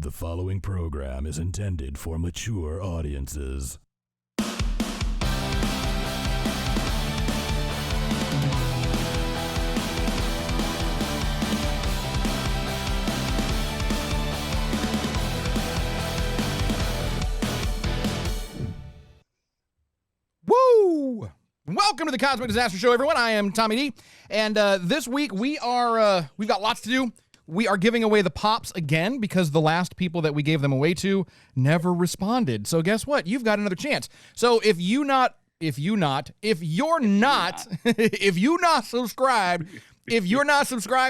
The following program is intended for mature audiences. Woo! Welcome to the Cosmic Disaster Show, everyone. I am Tommy D, and this week we've got lots to do. We are giving away the pops again because the last people that we gave them away to never responded. So guess what? You've got another chance. So if you're not subscribed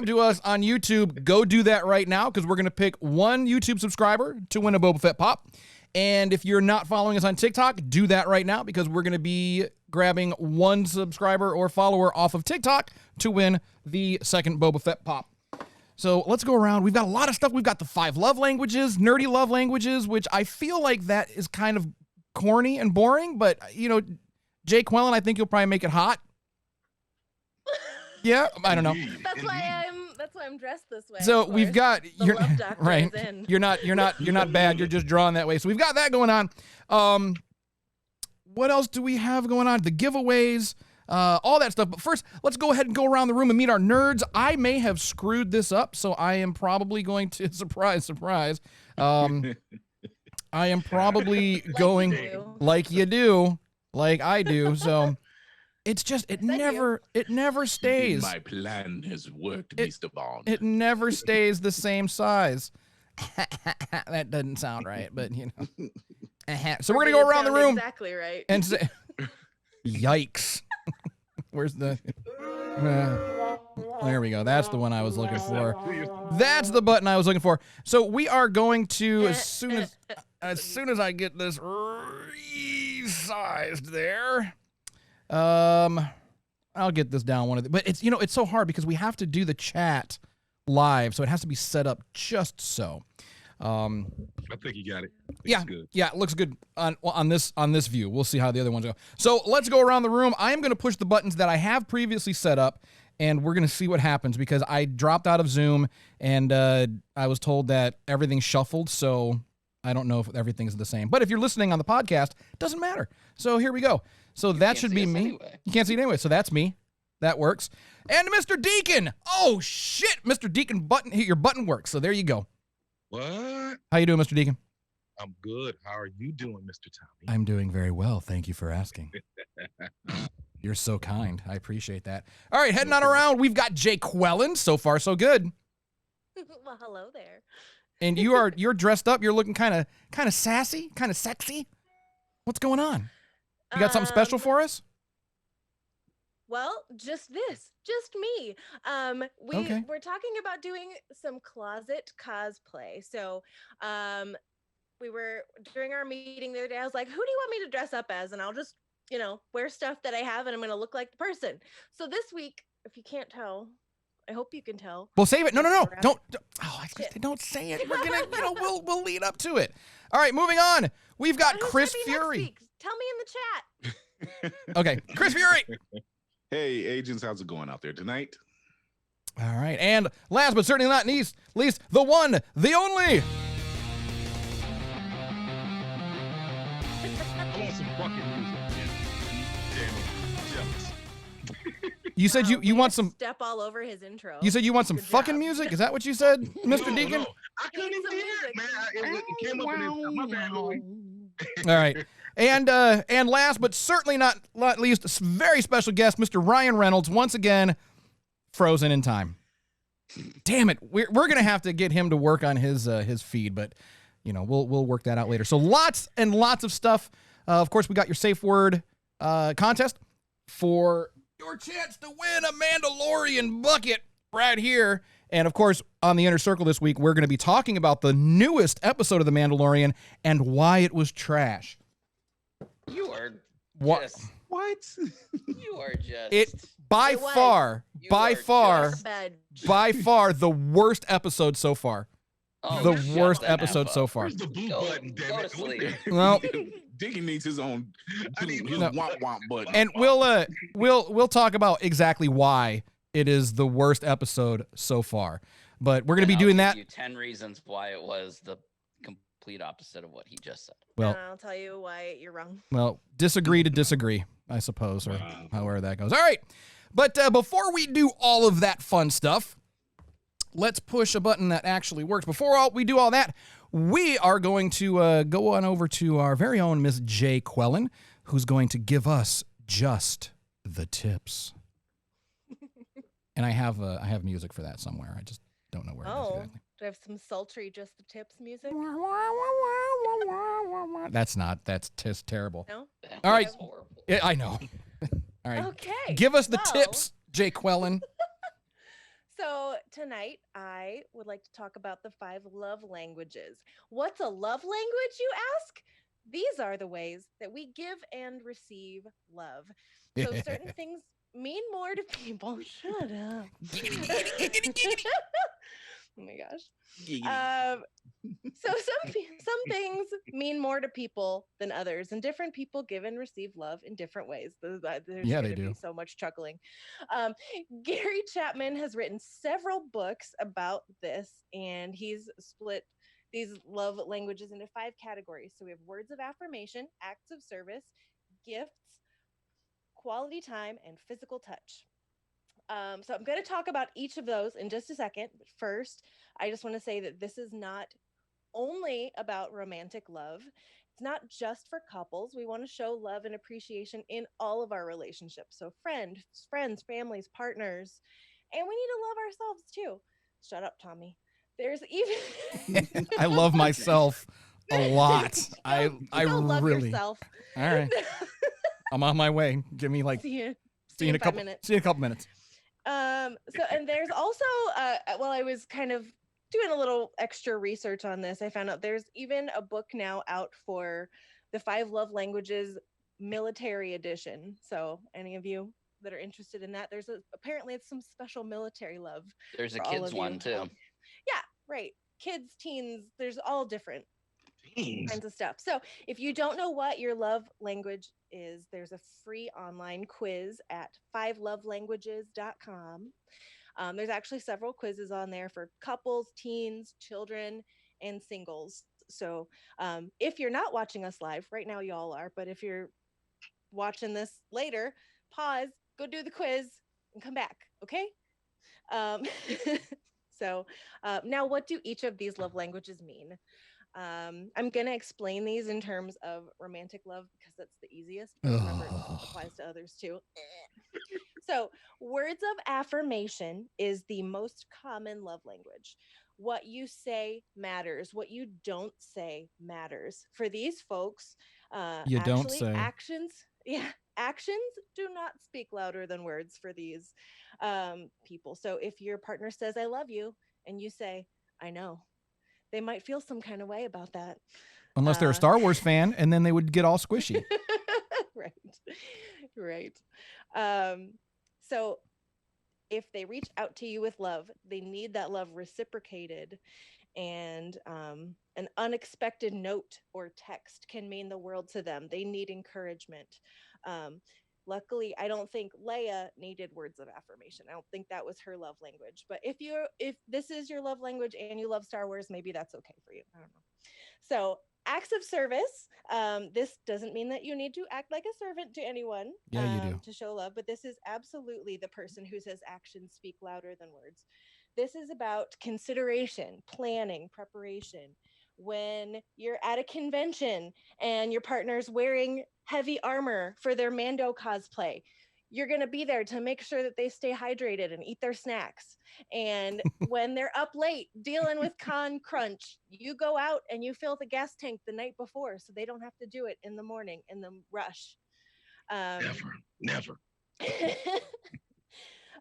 to us on YouTube, go do that right now because we're going to pick one YouTube subscriber to win a Boba Fett pop. And if you're not following us on TikTok, do that right now because we're going to be grabbing one subscriber or follower off of TikTok to win the second Boba Fett pop. So let's go around. We've got a lot of stuff. We've got the 5 love languages, nerdy love languages, which I feel like that is kind of corny and boring, but, you know, Jay Quellen, I think you'll probably make it hot. Yeah, I don't know. That's why I'm dressed this way. So we've got the love doctor right. is in. You're not bad. You're just drawn that way. So we've got that going on. What else do we have going on? The giveaways, all that stuff. But first, let's go ahead and go around the room and meet our nerds. I may have screwed this up, so I am probably going to surprise. I am probably going like you do, like I do. So. It's just, it never stays. My plan has worked, Mr. Bond. It never stays the same size. That doesn't sound right, but you know. So we're going to go around the room. Exactly right. And say, yikes. Where's the, there we go. That's the one I was looking for. That's the button I was looking for. So we are going to, as soon as I get this resized there, I'll get this down but it's, you know, it's so hard because we have to do the chat live, so it has to be set up just so. I think you got it. Good. Yeah, it looks good on this view. We'll see how the other ones go. So let's go around the room. I am going to push the buttons that I have previously set up, and we're going to see what happens because I dropped out of Zoom and I was told that everything's shuffled, so I don't know if everything's the same. But if you're listening on the podcast, it doesn't matter. So here we go. So that should be me. Anyway. You can't see it anyway, so that's me. That works. And Mr. Deacon. Oh, shit. Mr. Deacon, your button works. So there you go. What? How you doing, Mr. Deacon? I'm good. How are you doing, Mr. Tommy? I'm doing very well. Thank you for asking. You're so kind. I appreciate that. All right, heading on around. We've got Jay Quellen. So far, so good. Well, hello there. And you're dressed up. You're looking kind of sassy, kind of sexy. What's going on? You got something special for us? Well, just me. We're talking about doing some closet cosplay. So, we were during our meeting the other day. I was like, "Who do you want me to dress up as?" And I'll just, wear stuff that I have, and I'm going to look like the person. So this week, if you can't tell, I hope you can tell. We'll save it. No. Don't. Oh, don't say it. We're gonna, we'll lead up to it. All right, moving on. We've got Chris Fury. Tell me in the chat. Okay, Chris Fury. Hey, agents, how's it going out there tonight? All right, and last but certainly not least, the one, the only. I want some fucking music. Damn it, jealous. You said you want some step all over his intro. You said you want some fucking music? Is that what you said, Mr. Deacon? No. I couldn't even hear it, man. It came up in his, my bad, Louie. All right. And last but certainly not least, a very special guest, Mr. Ryan Reynolds, once again, frozen in time. Damn it. We're going to have to get him to work on his feed, but we'll work that out later. So lots and lots of stuff. Of course, we got your safe word contest for your chance to win a Mandalorian bucket right here. And of course, on the Inner Circle this week, we're going to be talking about the newest episode of The Mandalorian and why it was trash. You are just... What? You are just... It, by far, the worst episode so far. Oh, the worst episode so far. Where's the blue button, damn go it? to sleep. Well... Deacon needs his own. I need his womp button. And we'll talk about exactly why it is the worst episode so far. But we're going to be doing that. I'll give you 10 reasons why it was the complete opposite of what he just said. Well, And I'll tell you why you're wrong. well, disagree to disagree, I suppose, or however that goes. All right. But before we do all of that fun stuff, let's push a button that actually works. Before we do all that, we are going to go on over to our very own Miss Jay Quellen, who's going to give us just the tips. And I have music for that somewhere. I just don't know where it is exactly. Do I have some sultry Just the Tips music? That's just terrible. No? All right. That's horrible. Yeah, I know. All right. Okay. Give us the well, tips, Jay Quellen. So tonight, I would like to talk about the 5 love languages. What's a love language, you ask? These are the ways that we give and receive love. So certain things mean more to people. Shut up. Oh my gosh. So some things mean more to people than others, and different people give and receive love in different ways. There's Yeah, they gonna do. be so much chuckling. Gary Chapman has written several books about this, and he's split these love languages into 5 categories. So we have words of affirmation, acts of service, gifts, quality time, and physical touch. So I'm going to talk about each of those in just a second. But first, I just want to say that this is not only about romantic love. It's not just for couples. We want to show love and appreciation in all of our relationships. So friends, families, partners, and we need to love ourselves too. Shut up, Tommy. There's even I love myself a lot. I Go love really. yourself. All right. I'm on my way. Give me like See you see you in a 5 couple minutes. see you in a couple minutes. So and there's also while I was kind of doing a little extra research on this, I found out there's even a book now out for the 5 love languages military edition. So any of you that are interested in that, apparently it's some special military love. There's a for all kids of you. one too. Yeah, right. Kids, teens, there's all different kinds of stuff. So if you don't know what your love language is, there's a free online quiz at 5lovelanguages.com. There's actually several quizzes on there for couples, teens, children, and singles. So if you're not watching us live, right now y'all are, but if you're watching this later, pause, go do the quiz, and come back, okay? So now what do each of these love languages mean? I'm going to explain these in terms of romantic love because that's the easiest. But remember, it applies to others too. So words of affirmation is the most common love language. What you say matters. What you don't say matters. For these folks, You don't actually, say. actions do not speak louder than words for these people. So if your partner says, I love you, and you say, I know, they might feel some kind of way about that. Unless they're a Star Wars fan, and then they would get all squishy. Right. So if they reach out to you with love, they need that love reciprocated, and an unexpected note or text can mean the world to them. They need encouragement. Luckily, I don't think Leia needed words of affirmation. I don't think that was her love language. But if this is your love language and you love Star Wars, maybe that's okay for you. I don't know. So acts of service. This doesn't mean that you need to act like a servant to anyone. Yeah, you do. To show love, but this is absolutely the person who says actions speak louder than words. This is about consideration, planning, preparation. When you're at a convention and your partner's wearing heavy armor for their Mando cosplay, you're going to be there to make sure that they stay hydrated and eat their snacks. And when they're up late dealing with con crunch, you go out and you fill the gas tank the night before so they don't have to do it in the morning in the rush. Never.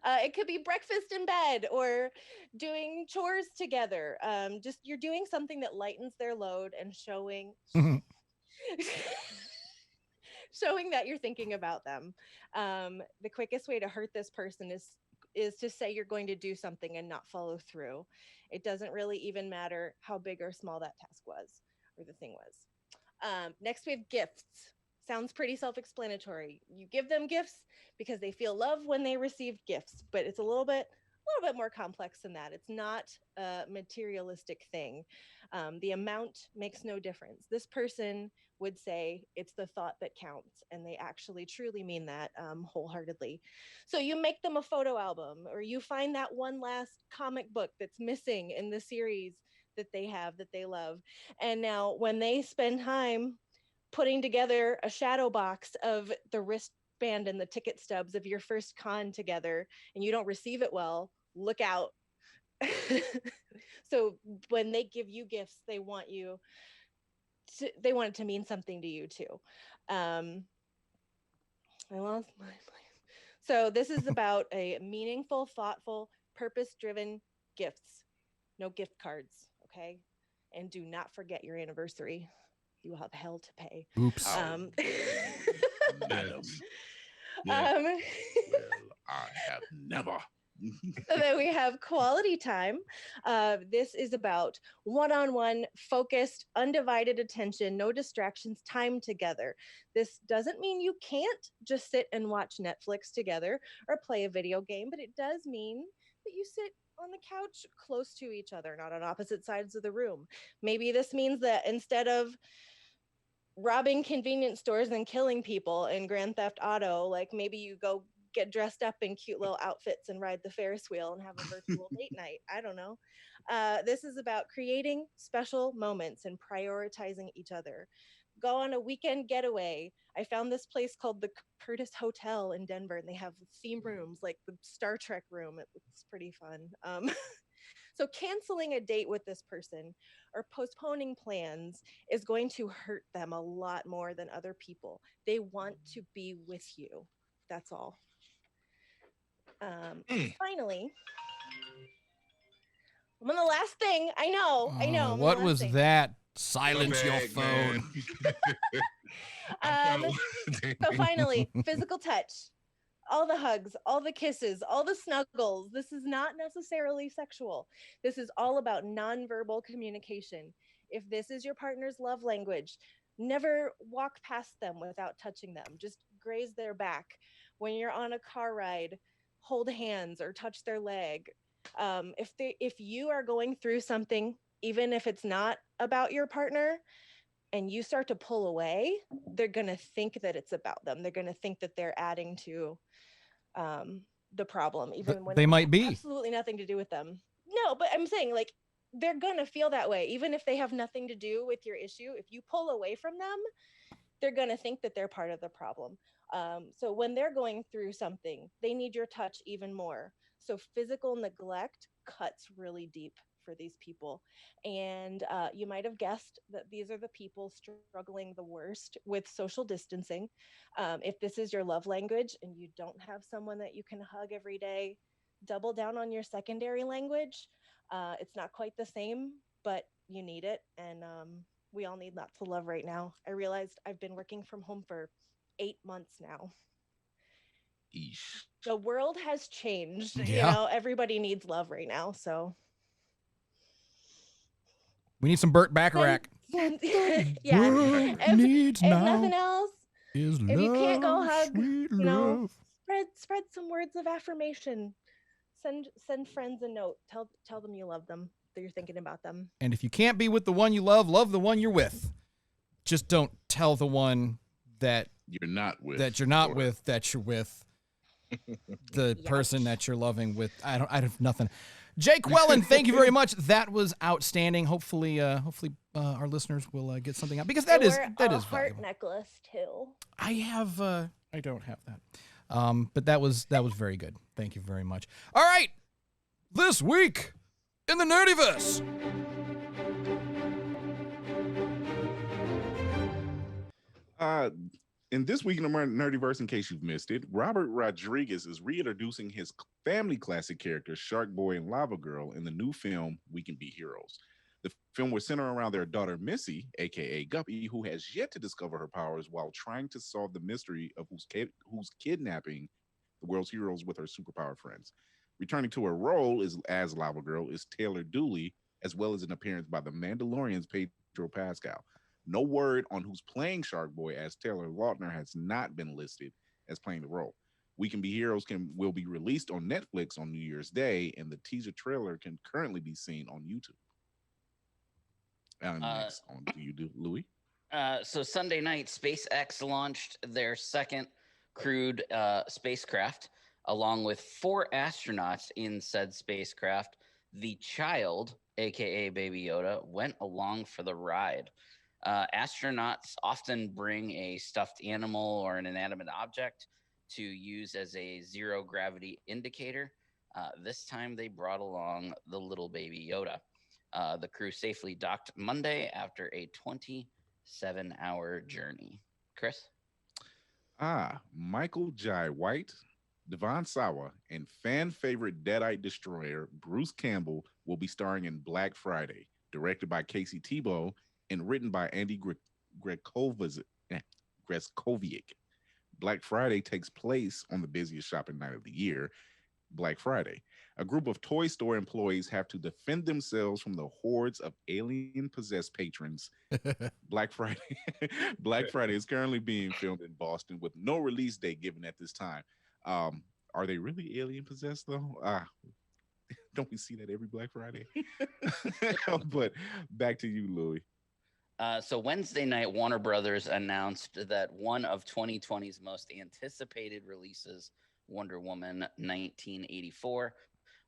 It could be breakfast in bed or doing chores together. Just you're doing something that lightens their load and showing that you're thinking about them. The quickest way to hurt this person is to say you're going to do something and not follow through. It doesn't really even matter how big or small that task was or the thing was. Next, we have gifts. Sounds pretty self-explanatory. You give them gifts because they feel love when they receive gifts, but it's a little bit more complex than that. It's not a materialistic thing. The amount makes no difference. This person would say it's the thought that counts, and they actually truly mean that wholeheartedly. So you make them a photo album, or you find that one last comic book that's missing in the series that they have that they love. And now when they spend time putting together a shadow box of the wristband and the ticket stubs of your first con together, and you don't receive it well, look out. So when they give you gifts, they want it to mean something to you too. I lost my place. So this is about a meaningful, thoughtful, purpose-driven gifts. No gift cards, okay? And do not forget your anniversary. You will have hell to pay. Oops. Madam. Um, Well, I have never. so then we have quality time. This is about one-on-one, focused, undivided attention, no distractions, time together. This doesn't mean you can't just sit and watch Netflix together or play a video game, but it does mean that you sit on the couch close to each other, not on opposite sides of the room. Maybe this means that instead of robbing convenience stores and killing people in Grand Theft Auto, like maybe you go get dressed up in cute little outfits and ride the Ferris wheel and have a virtual date night. I don't know. This is about creating special moments and prioritizing each other. Go on a weekend getaway. I found this place called the Curtis Hotel in Denver, and they have theme rooms like the Star Trek room. It's pretty fun. So canceling a date with this person or postponing plans is going to hurt them a lot more than other people. They want to be with you. That's all. Finally, I'm on the last thing. I know. What was that? Silence your Bag, phone. man. So finally, physical touch. All the hugs, all the kisses, all the snuggles. This is not necessarily sexual. This is all about nonverbal communication. If this is your partner's love language, never walk past them without touching them. Just graze their back. When you're on a car ride, hold hands or touch their leg. If you are going through something, even if it's not about your partner, and you start to pull away, they're going to think that it's about them. They're going to think that they're adding to the problem, even when they might be. Absolutely nothing to do with them. No, but I'm saying, like, they're going to feel that way, even if they have nothing to do with your issue. If you pull away from them, they're going to think that they're part of the problem. So when they're going through something, they need your touch even more. So physical neglect cuts really deep for these people. And you might have guessed that these are the people struggling the worst with social distancing. If this is your love language and you don't have someone that you can hug every day, double down on your secondary language. It's not quite the same, but you need it. And we all need lots of love right now. I realized I've been working from home for 8 months now. Eesh. The world has changed. Yeah. You know, everybody needs love right now. So We need some Burt Bacharach. yeah. World needs If now nothing else, is if you can't go love, hug, sweet you know, love. spread some words of affirmation. Send friends a note. Tell them you love them, that you're thinking about them. And if you can't be with the one you love the one you're with. Just don't tell the one that You're not with. that you're not with that you're with the person that you're loving with. I have nothing. Jake Wellen, thank you very much. That was outstanding. Hopefully our listeners will get something out, because that is heart valuable. necklace too. I have I don't have that. But that was very good. Thank you very much. All right. This week in the Nerdiverse. In this week in the Nerdiverse, in case you've missed it, Robert Rodriguez is reintroducing his family classic characters Shark Boy and Lava Girl in the new film We Can Be Heroes. The film will center around their daughter Missy, aka Guppy, who has yet to discover her powers while trying to solve the mystery of who's kidnapping the world's heroes with her superpowered friends. Returning to her role as Lava Girl is Taylor Dooley, as well as an appearance by the Mandalorian's Pedro Pascal. No word on who's playing Shark Boy, as Taylor Lautner has not been listed as playing the role. We Can Be Heroes will be released on Netflix on New Year's Day, and the teaser trailer can currently be seen on YouTube. Next on to you, Louis. So Sunday night, SpaceX launched their second crewed spacecraft, along with 4 astronauts in said spacecraft. The child, aka Baby Yoda, went along for the ride. Astronauts often bring a stuffed animal or an inanimate object to use as a zero gravity indicator. This time they brought along the little baby Yoda. The crew safely docked Monday after a 27-hour journey. Chris? Michael Jai White, Devon Sawa, and fan favorite Deadite destroyer Bruce Campbell will be starring in Black Friday, directed by Casey Tebow and written by Andy Greskovic. Black Friday takes place on the busiest shopping night of the year, Black Friday. A group of toy store employees have to defend themselves from the hordes of alien possessed patrons. Black Friday. Black Friday is currently being filmed in Boston with no release date given at this time. Are they really alien possessed though? Don't we see that every Black Friday? But back to you, Louie. So Wednesday night, Warner Brothers announced that one of 2020's most anticipated releases, Wonder Woman 1984,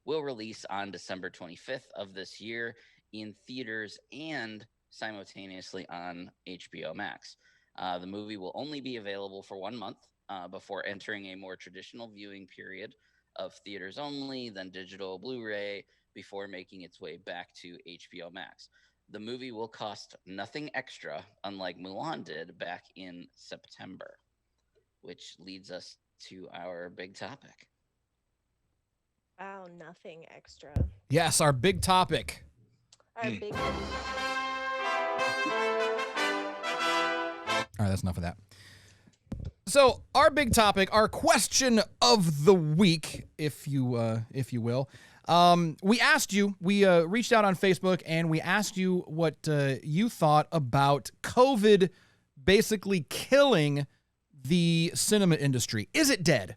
will release on December 25th of this year in theaters and simultaneously on HBO Max. The movie will only be available for 1 month before entering a more traditional viewing period of theaters only, then digital Blu-ray, before making its way back to HBO Max. The movie will cost nothing extra, unlike Mulan did back in September, which leads us to our big topic. Wow, nothing extra. Yes, our big topic. Our big. All right, that's enough of that. So our big topic, our question of the week, if you will. We asked you, we reached out on Facebook and we asked you what you thought about COVID basically killing the cinema industry. Is it dead?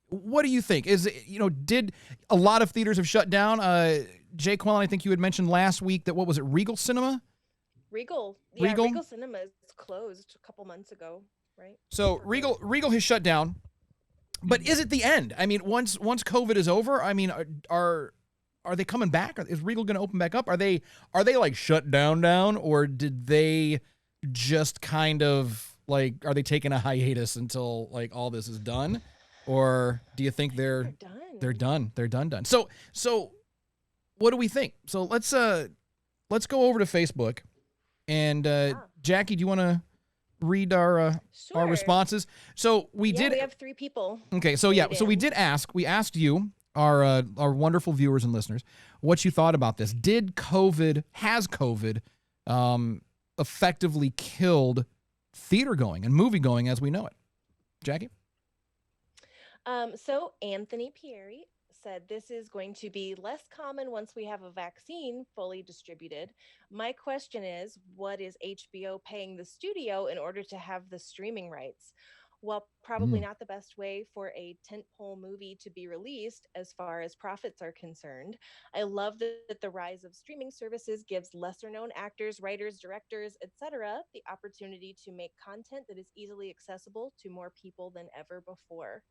What do you think? Is it, did a lot of theaters have shut down? Jay Quellen, I think you had mentioned last week that, what was it, Regal Cinema? Regal. Yeah, Regal Cinema is closed a couple months ago, right? So Regal has shut down. But is it the end? I mean, once COVID is over, I mean, are they coming back? Is Regal going to open back up? Are they like shut down, or did they just kind of like, are they taking a hiatus until like all this is done, or do you think they're done? They're done. So what do we think? So let's go over to Facebook, and Jackie, do you want to read our responses? So we have 3 people. Okay, so we did ask. We asked you, our wonderful viewers and listeners, what you thought about this. Has COVID effectively killed theater going and movie going as we know it? Jackie? So Anthony Pieri said this is going to be less common once we have a vaccine fully distributed. My question is, what is HBO paying the studio in order to have the streaming rights? Well, probably not the best way for a tentpole movie to be released as far as profits are concerned. I love that the rise of streaming services gives lesser known actors, writers, directors, etc. the opportunity to make content that is easily accessible to more people than ever before.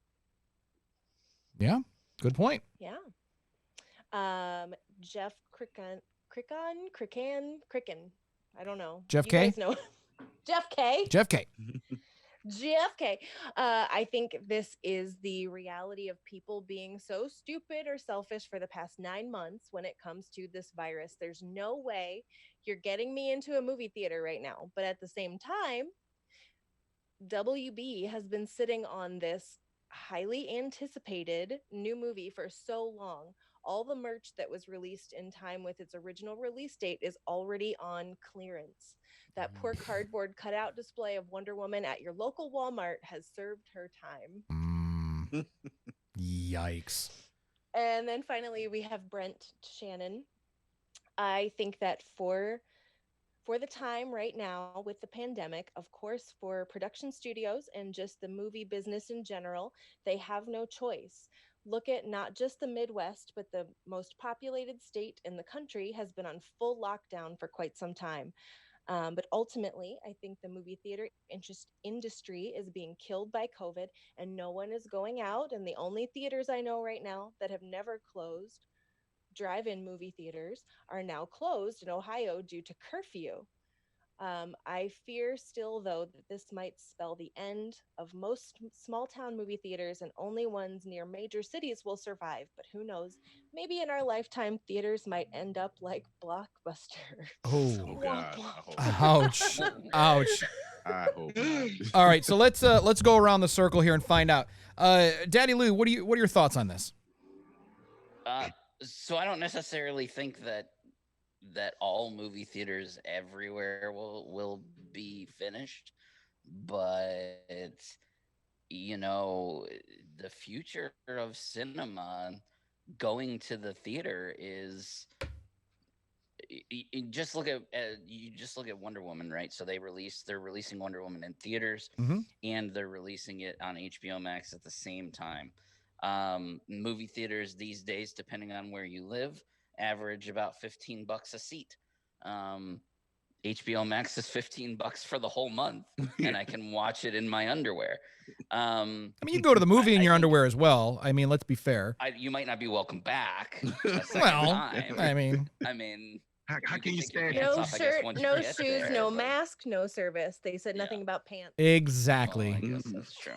Yeah. Good point. Yeah. Jeff Cricken. I don't know. Jeff you K? Guys know. Jeff K. Jeff K. Jeff K. I think this is the reality of people being so stupid or selfish for the past 9 months when it comes to this virus. There's no way you're getting me into a movie theater right now. But at the same time, WB has been sitting on this highly anticipated new movie for so long. All the merch that was released in time with its original release date is already on clearance. That poor cardboard cutout display of Wonder Woman at your local Walmart has served her time. Yikes. And then finally, we have Brent Shannon. I think that for the time right now with the pandemic, of course, for production studios and just the movie business in general, they have no choice. Look at not just the Midwest, but the most populated state in the country has been on full lockdown for quite some time. But ultimately, I think the movie theater industry is being killed by COVID, and no one is going out. And the only theaters I know right now that have never closed, drive-in movie theaters, are now closed in Ohio due to curfew. I fear still, though, that this might spell the end of most small town movie theaters, and only ones near major cities will survive. But who knows? Maybe in our lifetime, theaters might end up like Blockbuster. Oh, Oh God, I hope. ouch, ouch. I hope not. All right, so let's go around the circle here and find out. Daddy Lou, what are your thoughts on this? So I don't necessarily think that all movie theaters everywhere will be finished, but the future of cinema, going to the theater is. You just look at Wonder Woman, right? So they're releasing Wonder Woman in theaters, and they're releasing it on HBO Max at the same time. Movie theaters these days, depending on where you live, average about $15 a seat. HBO Max is $15 for the whole month, and I can watch it in my underwear. I mean, you can go to the movie in your underwear as well. I mean, let's be fair. You might not be welcome back a second Well, time. I mean, how can you stand? No shirt, no shoes, no mask, no service. They said nothing about pants. Exactly. I guess that's true.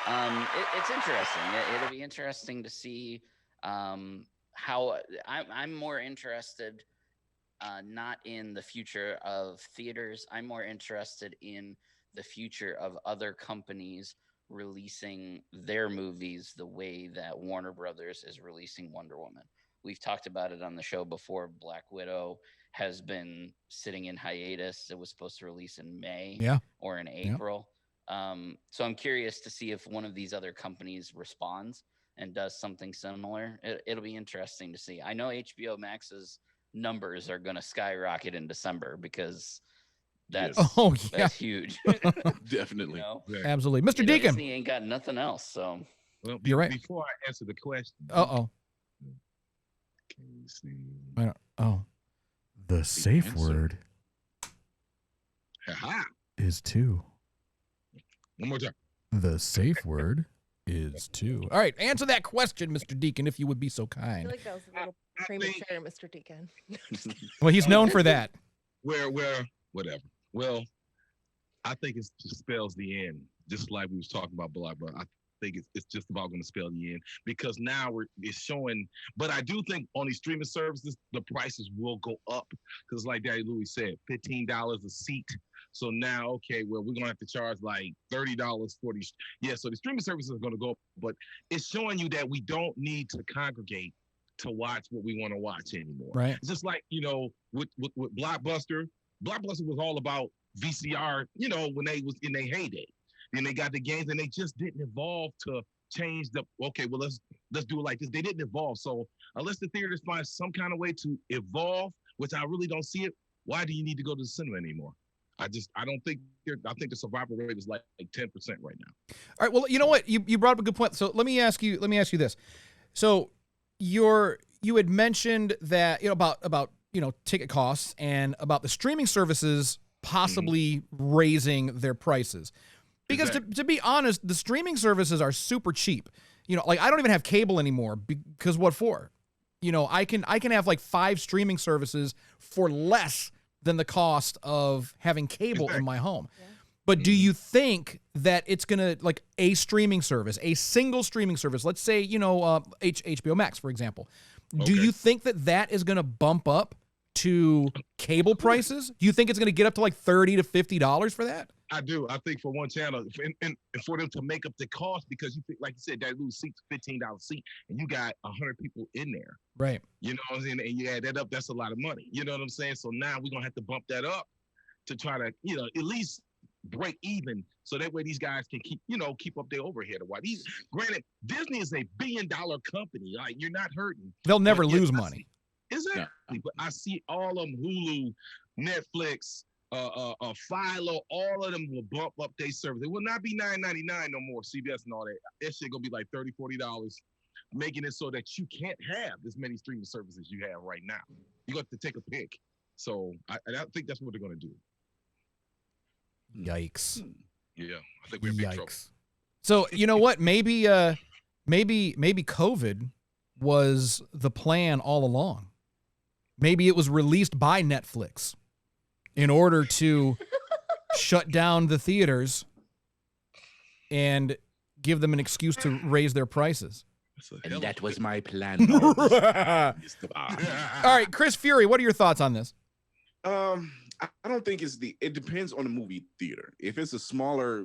It's interesting. It'll be interesting to see how I'm more interested not in the future of theaters. I'm more interested in the future of other companies releasing their movies the way that Warner Brothers is releasing Wonder Woman. We've talked about it on the show before. Black Widow has been sitting in hiatus. It was supposed to release in May or in April. So I'm curious to see if one of these other companies responds and does something similar. It'll be interesting to see. I know HBO Max's numbers are going to skyrocket in December because that's huge. Definitely. Absolutely. Mr. Deacon. Disney ain't got nothing else. So well, you're right. Before I answer the question. Can you see? The safe word is 2. One more time. The safe word is 2. All right, answer that question, Mr. Deacon, if you would be so I kind. feel like that was a little premature, Mr. Deacon. Well, he's known for that. Whatever. Well, I think it spells the end, just like we was talking about Blockbuster. I think it's just about going to spell the end because now it's showing. But I do think on these streaming services, the prices will go up because, like Daddy Louie said, $15 a seat. So now, okay, well, we're gonna have to charge like $30 for these. Yeah, so the streaming services are gonna go up, but it's showing you that we don't need to congregate to watch what we want to watch anymore. Right. It's just like with Blockbuster. Blockbuster was all about VCR. When they was in their heyday. Then they got the games, and they just didn't evolve to change the. Okay, well let's do it like this. They didn't evolve. So unless the theaters find some kind of way to evolve, which I really don't see it, why do you need to go to the cinema anymore? I don't think I think the survival rate is like 10% right now. All right. Well, you know what? You brought up a good point. So let me ask you this. So you had mentioned that about ticket costs and about the streaming services possibly raising their prices. Because to be honest, the streaming services are super cheap. Like I don't even have cable anymore because what for? I can have like 5 streaming services for less than the cost of having cable in my home. Yeah. But do you think that it's going to, like a streaming service, a single streaming service, let's say, HBO Max, for example, do you think that is going to bump up to cable prices? Do you think it's going to get up to like $30 to $50 for that? I do. I think for one channel, and for them to make up the cost, because you think, like you said, that little seat's $15 seat, and you got 100 people in there. Right. You know what I'm saying? And you add that up, that's a lot of money. You know what I'm saying? So now we're gonna have to bump that up to try to, at least break even, so that way these guys can keep up their overhead or what. Granted, Disney is a $1 billion company. Like, you're not hurting. They'll never lose money. Exactly. Yeah. But I see all of them, Hulu, Netflix, Philo, all of them will bump up their service. It will not be $9.99 no more, CBS and all that. That shit gonna be like $30, $40 making it so that you can't have as many streaming services you have right now. You got to take a pick. So I think that's what they're going to do. Yikes. Yeah, I think we're in big trouble. So you know what? Maybe COVID was the plan all along. Maybe it was released by Netflix in order to shut down the theaters and give them an excuse to raise their prices. And that was my plan. All right, Chris Fury, what are your thoughts on this? I don't think it depends on the movie theater. If it's a smaller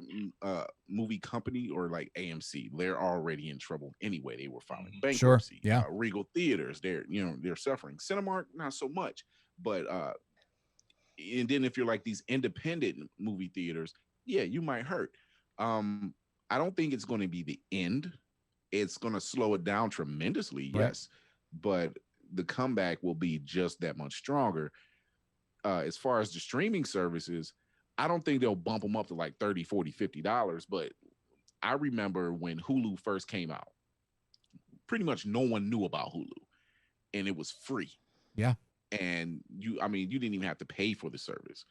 movie company or like AMC, they're already in trouble anyway. They were filing bankruptcy. Sure, yeah. Regal Theaters, they're suffering. Cinemark, not so much. But and then if you're like these independent movie theaters, yeah, you might hurt. I don't think it's going to be the end. It's going to slow it down tremendously, right. Yes, but the comeback will be just that much stronger. As far as the streaming services, I don't think they'll bump them up to like $30, $40, $50. But I remember when Hulu first came out, pretty much no one knew about Hulu, and it was free. Yeah. And you didn't even have to pay for the service.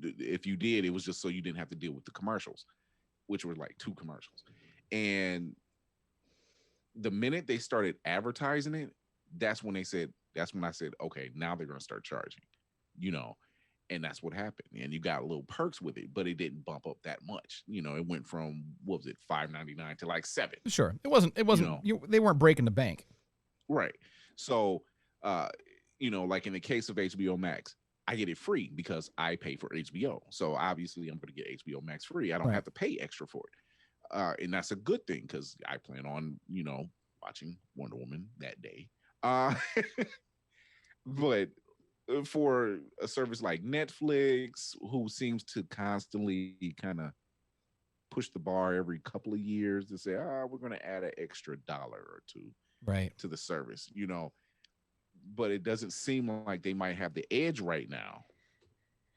If you did, it was just so you didn't have to deal with the commercials, which were like 2 commercials. And the minute they started advertising it, that's when I said, okay, now they're going to start charging. And that's what happened. And you got little perks with it, but it didn't bump up that much. It went from, what was it, $5.99 to like $7. Sure. It wasn't, they weren't breaking the bank. Right. So, like in the case of HBO Max, I get it free because I pay for HBO. So obviously I'm going to get HBO Max free. I don't have to pay extra for it. And that's a good thing because I plan on, watching Wonder Woman that day. But for a service like Netflix, who seems to constantly kind of push the bar every couple of years to say, we're going to add an extra $1 or $2 to the service, but it doesn't seem like they might have the edge right now.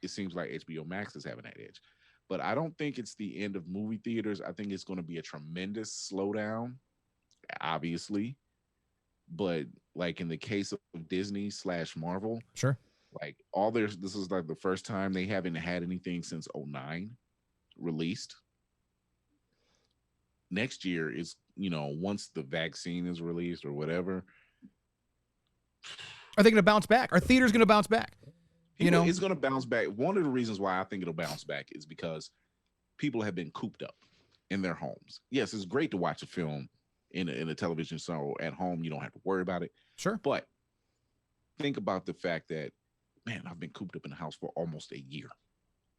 It seems like HBO Max is having that edge, but I don't think it's the end of movie theaters. I think it's going to be a tremendous slowdown, obviously. But like in the case of Disney / Marvel, sure, like this is like the first time they haven't had anything since 2009 released. Next year is, once the vaccine is released or whatever. Are they going to bounce back? Are theaters going to bounce back? It's going to bounce back. One of the reasons why I think it'll bounce back is because people have been cooped up in their homes. Yes, it's great to watch a film in a television show at home. You don't have to worry about it. Sure. But think about the fact that, man, I've been cooped up in the house for almost a year.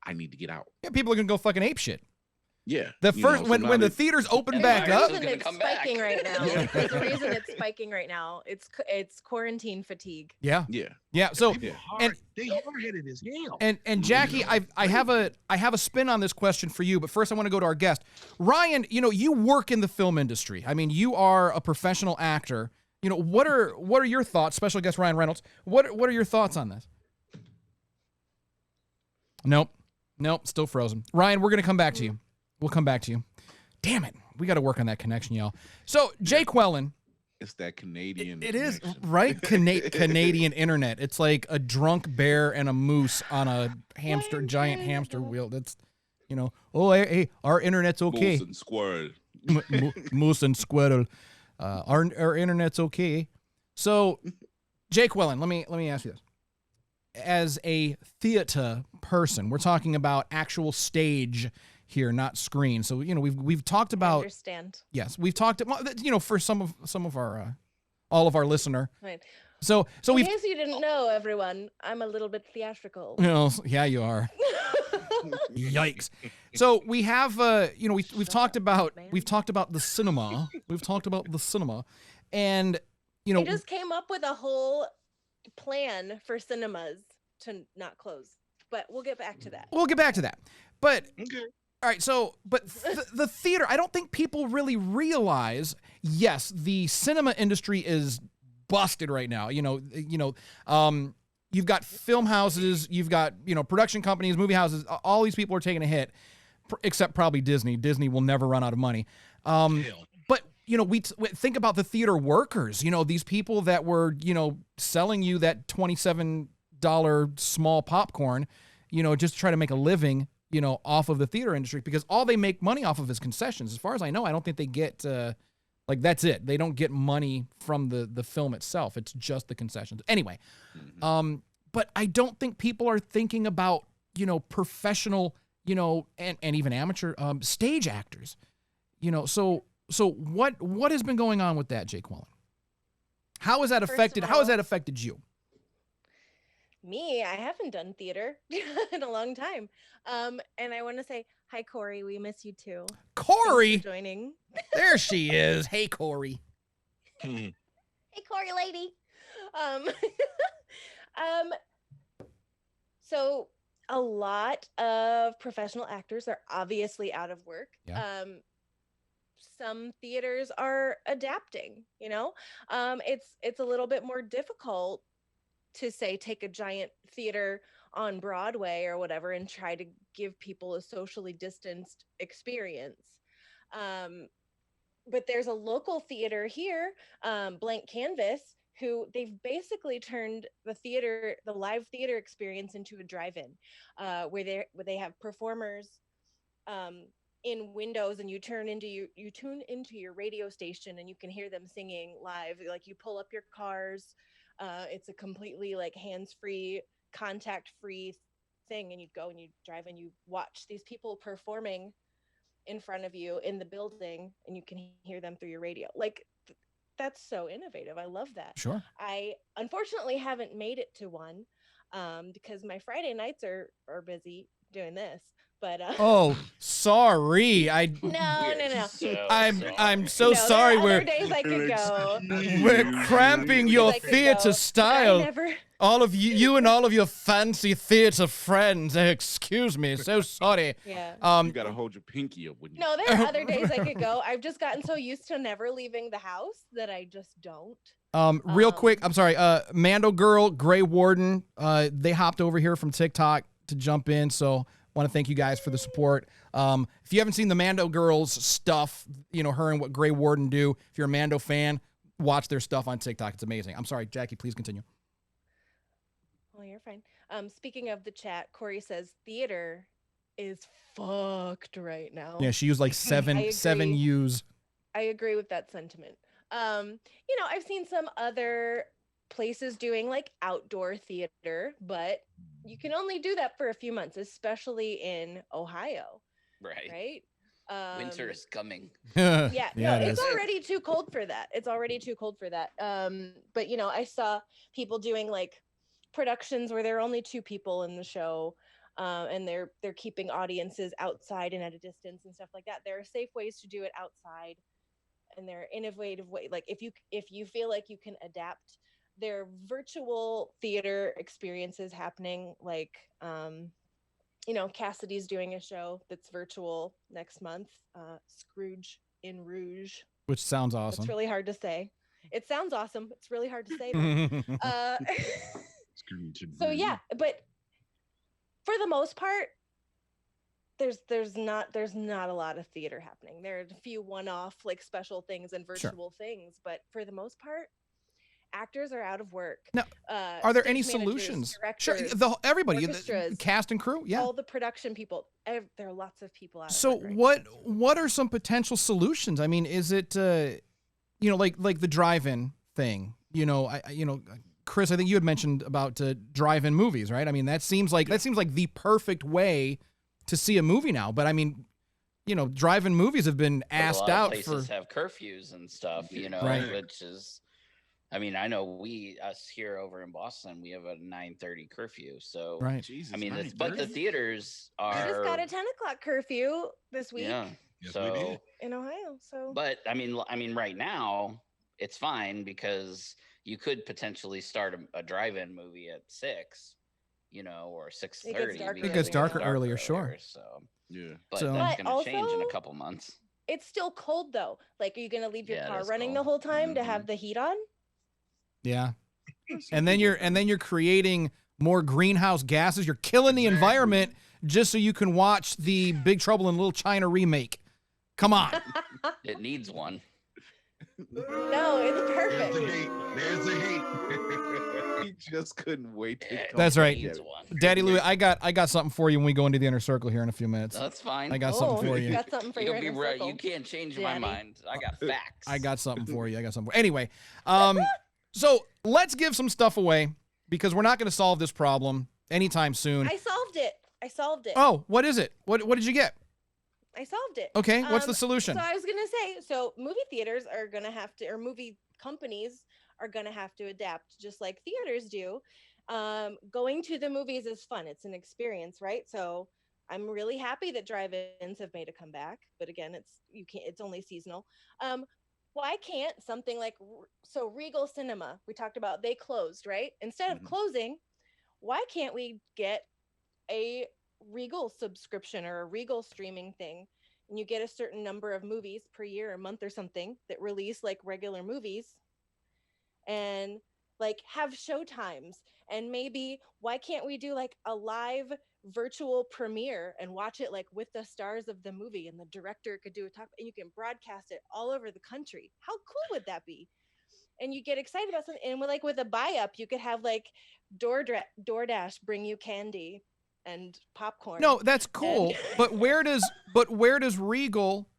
I need to get out. Yeah, people are going to go fucking ape shit. Yeah. When the theaters open back up, the reason it's spiking right now. There's a reason it's spiking right now. It's quarantine fatigue. Yeah. So they hard-headed as hell. And Jackie, I have a spin on this question for you, but first I want to go to our guest, Ryan. You work in the film industry. I mean, you are a professional actor. What are your thoughts? Special guest Ryan Reynolds. What are your thoughts on this? Nope, still frozen. Ryan, we're gonna come back to you. We'll come back to you. Damn it. We got to work on that connection, y'all. So, Jake Wellen. It's that Canadian. It is, right? Canadian internet. It's like a drunk bear and a moose on a giant hamster wheel. That's, hey, our internet's okay. Moose and squirrel. Moose and squirrel. Our internet's okay. So, Jake Wellen, let me ask you this. As a theater person, we're talking about actual stage here, not screen. So we've talked about. I understand. Yes, we've talked. For some of our all of our listener. Right. So in case you didn't know, everyone, I'm a little bit theatrical. Yeah, you are. Yikes. So we have we've talked about the cinema. We've talked about the cinema, and I just came up with a whole plan for cinemas to not close, but we'll get back to that. But okay. All right, so, but the theater, I don't think people really realize, yes, the cinema industry is busted right now. You've got film houses, you've got, production companies, movie houses, all these people are taking a hit, except probably Disney. Disney will never run out of money. But we think about the theater workers, these people that were, selling you that $27 small popcorn, just to try to make a living, off of the theater industry, because all they make money off of is concessions. As far as I know, I don't think they get, that's it. They don't get money from the film itself. It's just the concessions. Anyway, but I don't think people are thinking about, professional, and even amateur stage actors, so what has been going on with that, Jake Wallen? How has that affected you? Me, I haven't done theater in a long time. And I want to say, hi, Corey. We miss you too. Corey? Thanks for joining. There she is. Hey, Corey. Hey, Corey lady. So a lot of professional actors are obviously out of work. Yeah. Some theaters are adapting, it's a little bit more difficult to say, take a giant theater on Broadway or whatever and try to give people a socially distanced experience. But there's a local theater here, Blank Canvas, who they've basically turned the live theater experience into a drive-in, where they have performers in windows, and you tune into your radio station and you can hear them singing live. Like, you pull up your cars, it's a completely hands-free, contact-free thing, and you go and you drive and you watch these people performing in front of you in the building, and you can hear them through your radio. That's so innovative. I love that. Sure. I unfortunately haven't made it to one, because my Friday nights are busy doing this. But oh, sorry. No. I'm so sorry. There are other days I could go. We're cramping your theater style. All of you and all of your fancy theater friends. Excuse me. So sorry. Yeah. You gotta hold your pinky up when you. No, there are other days I could go. I've just gotten so used to never leaving the house that I just don't. Real quick, I'm sorry. Mando Girl, Grey Warden, they hopped over here from TikTok to jump in, so want to thank you guys for the support. If you haven't seen the Mando Girls stuff, her and what Grey Warden do, if you're a Mando fan, watch their stuff on TikTok. It's amazing. I'm sorry, Jackie, please continue. Oh, you're fine. Speaking of the chat, Corey says theater is fucked right now. Yeah, she used seven U's. I agree with that sentiment. I've seen some other places doing outdoor theater, but you can only do that for a few months, especially in Ohio. Right. Winter is coming. It's already too cold for that. But I saw people doing productions where there are only two people in the show, and they're keeping audiences outside and at a distance and stuff like that. There are safe ways to do it outside, and there are innovative ways. If you feel like you can adapt, there are virtual theater experiences happening. Cassidy's doing a show that's virtual next month, Scrooge in Rouge, which sounds awesome. It's really hard to say. It sounds awesome. It's really hard to say though. So yeah, but for the most part, there's not a lot of theater happening. There are a few one-off special things and virtual things, but for the most part, actors are out of work. Now, are there any solutions? Sure, everybody, the cast and crew, yeah, all the production people. There are lots of people out. So of work right what are some potential solutions? I mean, is it like the drive-in thing? Chris, I think you had mentioned about drive-in movies, right? I mean, that seems like the perfect way to see a movie now. But I mean, drive-in movies have been asked out for. Places have curfews and stuff, right. Which is. I mean, I know us here over in Boston, we have a 9:30 curfew. So, right. Jesus, I mean, but the theaters are. We just got a 10 o'clock curfew this week. Yeah. Yes, so we did. In Ohio. So. But I mean, right now it's fine because you could potentially start a drive-in movie at 6, or 6:30. It gets darker earlier, sure. So yeah. But so, that's going to change in a couple months. It's still cold though. Are you going to leave your car running cold. the whole time to have the heat on? Yeah. And then you're creating more greenhouse gases. You're killing the environment just so you can watch the Big Trouble in Little China remake. Come on. It needs one. No, it's There's the perfect. hate. There's the hate. He just couldn't wait to come. That's right. Needs one. Daddy Louie, I got something for you when we go into the inner circle here in a few minutes. That's fine. I got something for you. Got something for You your can be inner right. circle. You can't change my Daddy. mind. I got facts. I got something for you. Anyway, so let's give some stuff away because we're not going to solve this problem anytime soon. I solved it. Oh, what is it? What did you get? I solved it. Okay, what's the solution? So I was gonna say, so movie theaters are gonna have to, or movie companies are gonna have to adapt, just like theaters do. Going to the movies is fun; it's an experience, right? So I'm really happy that drive-ins have made a comeback, but again, it's only seasonal. Why can't something like Regal Cinema? We talked about they closed, right? Instead of closing, why can't we get a Regal subscription or a Regal streaming thing, and you get a certain number of movies per year or month or something that release like regular movies, and like have show times, and maybe why can't we do like a live virtual premiere and watch it like with the stars of the movie, and the director could do a talk and you can broadcast it all over the country? How cool would that be? And you get excited about something, and with a buy up you could have like DoorDash bring you candy and popcorn. No, that's cool. But where does Regal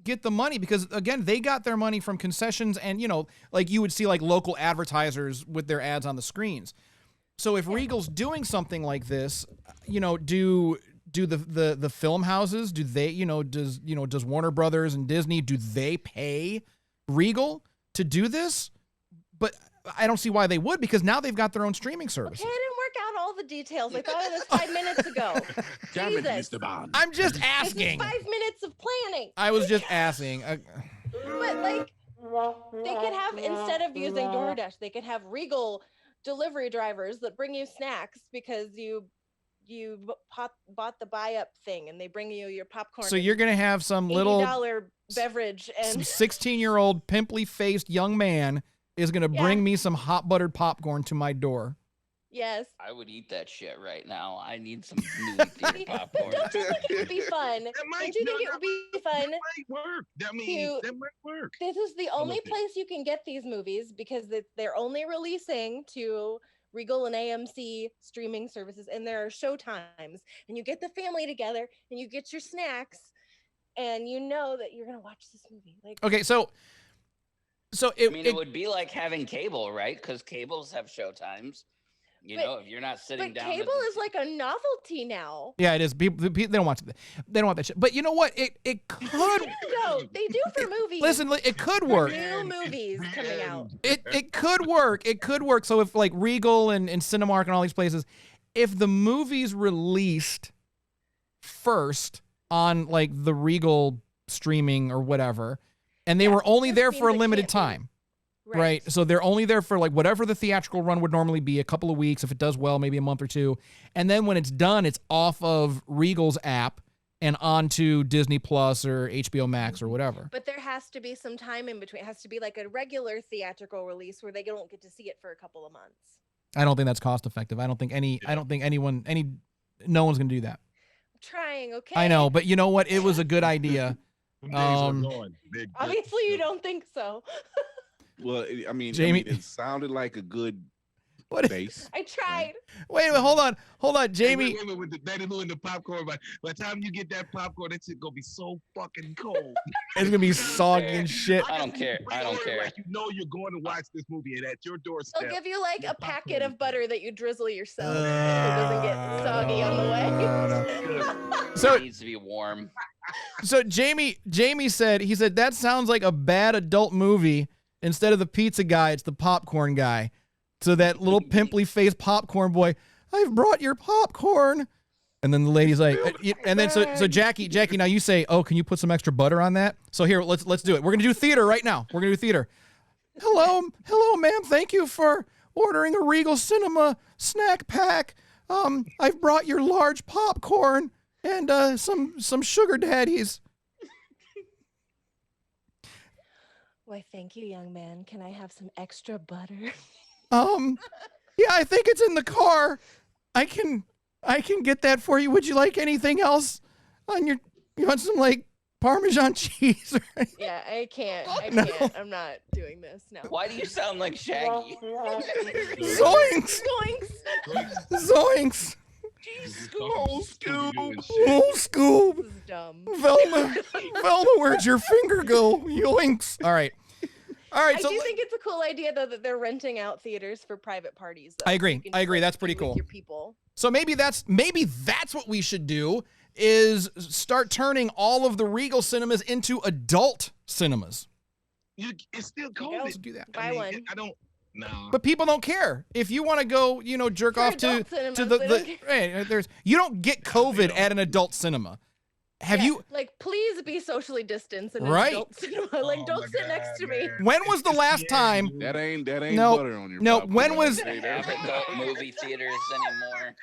get the money? Because again, they got their money from concessions, and like you would see like local advertisers with their ads on the screens. So if Regal's doing something like this, do the film houses, do they, does Warner Brothers and Disney, do they pay Regal to do this? But I don't see why they would, because now they've got their own streaming service. Okay, I didn't work out all the details. I thought of this 5 minutes ago. Damn it, Jesus. Mr. Bond. I'm just This asking. is 5 minutes of planning. I was just asking. But like, they could have, instead of using DoorDash, they could have Regal delivery drivers that bring you snacks because you bought the buy up thing, and they bring you your popcorn. So you're gonna have some little $80 beverage, some and 16-year-old pimply faced young man is gonna bring me some hot buttered popcorn to my door. yes. I would eat that shit right now. I need some movie theater popcorn. Don't you think it would be fun? Don't you think it would be fun? That might work. That might work. This is the only look it. place you can get these movies because they're only releasing to Regal and AMC streaming services, and there are show times, and you get the family together and you get your snacks, and you know that you're gonna watch this movie. Like, Okay, so it would be like having cable, right? Because cables have show times. If you're not sitting but down. cable is like a novelty now. yeah, it is. People, they don't want that shit. But you know what? It could. No, they do for movies. Listen, it could work. New movies coming out. It could work. It could work. So if like Regal and Cinemark and all these places, if the movie's released first on like the Regal streaming or whatever, and they were only there for a limited time. Right. So they're only there for like whatever the theatrical run would normally be, a couple of weeks. If it does well, maybe a month or two. And then when it's done, it's off of Regal's app and onto Disney Plus or HBO Max or whatever. But there has to be some time in between. It has to be like a regular theatrical release where they don't get to see it for a couple of months. I don't think that's cost effective. no one's going to do that. I'm trying, okay? I know, but you know what? It was a good idea. Them days are gone. They're Obviously, you don't think so. Well, Jamie- it sounded like a good What? base. I tried. Wait, hold on, Jamie. Wait, with the Daddy Lou and the popcorn. By the time you get that popcorn, that shit gonna be so fucking cold. It's gonna be soggy and shit. I don't care. I don't care. Like you're going to watch this movie, and at your doorstep. They'll give you like the a packet popcorn. of butter that you drizzle yourself so it doesn't get soggy on the way. So It needs to be warm. So Jamie said, that sounds like a bad adult movie. Instead of the pizza guy, it's the popcorn guy. So that little pimply faced popcorn boy, I've brought your popcorn. And then the lady's like, and then so Jackie, now you say, oh, can you put some extra butter on that? So here, let's do it. We're gonna do theater right now. We're gonna do theater. Hello, ma'am. Thank you for ordering a Regal Cinema snack pack. I've brought your large popcorn and some sugar daddies. Why, thank you, young man. Can I have some extra butter? Yeah, I think it's in the car. I can get that for you. Would you like anything else on you want some like Parmesan cheese. Yeah, I can't. I No. can't. I'm not doing this. No. Why do you sound like Shaggy? Zoinks! Zoinks! Zoinks! Oh, Oh, Scoob! This is dumb. Velma, where'd your finger go? Yoinks! All right. I So do think it's a cool idea though that they're renting out theaters for private parties. Though, I so agree. you can I just, agree. like, That's pretty be with cool. Your people. So maybe that's what we should do is start turning all of the Regal cinemas into adult cinemas. It's still There you go. COVID. Let's do that. Buy one. I don't. No. But people don't care. If you want to go, jerk For off to adult cinemas, the they don't care. hey, you don't get COVID at an adult cinema. Have Yeah, you? like please be socially distanced in an Right. adult cinema? Like Oh don't my sit next to God, me. man. When was the last time? That ain't No, butter on your no, popcorn. when was- Say that. Have adult movie theaters anymore.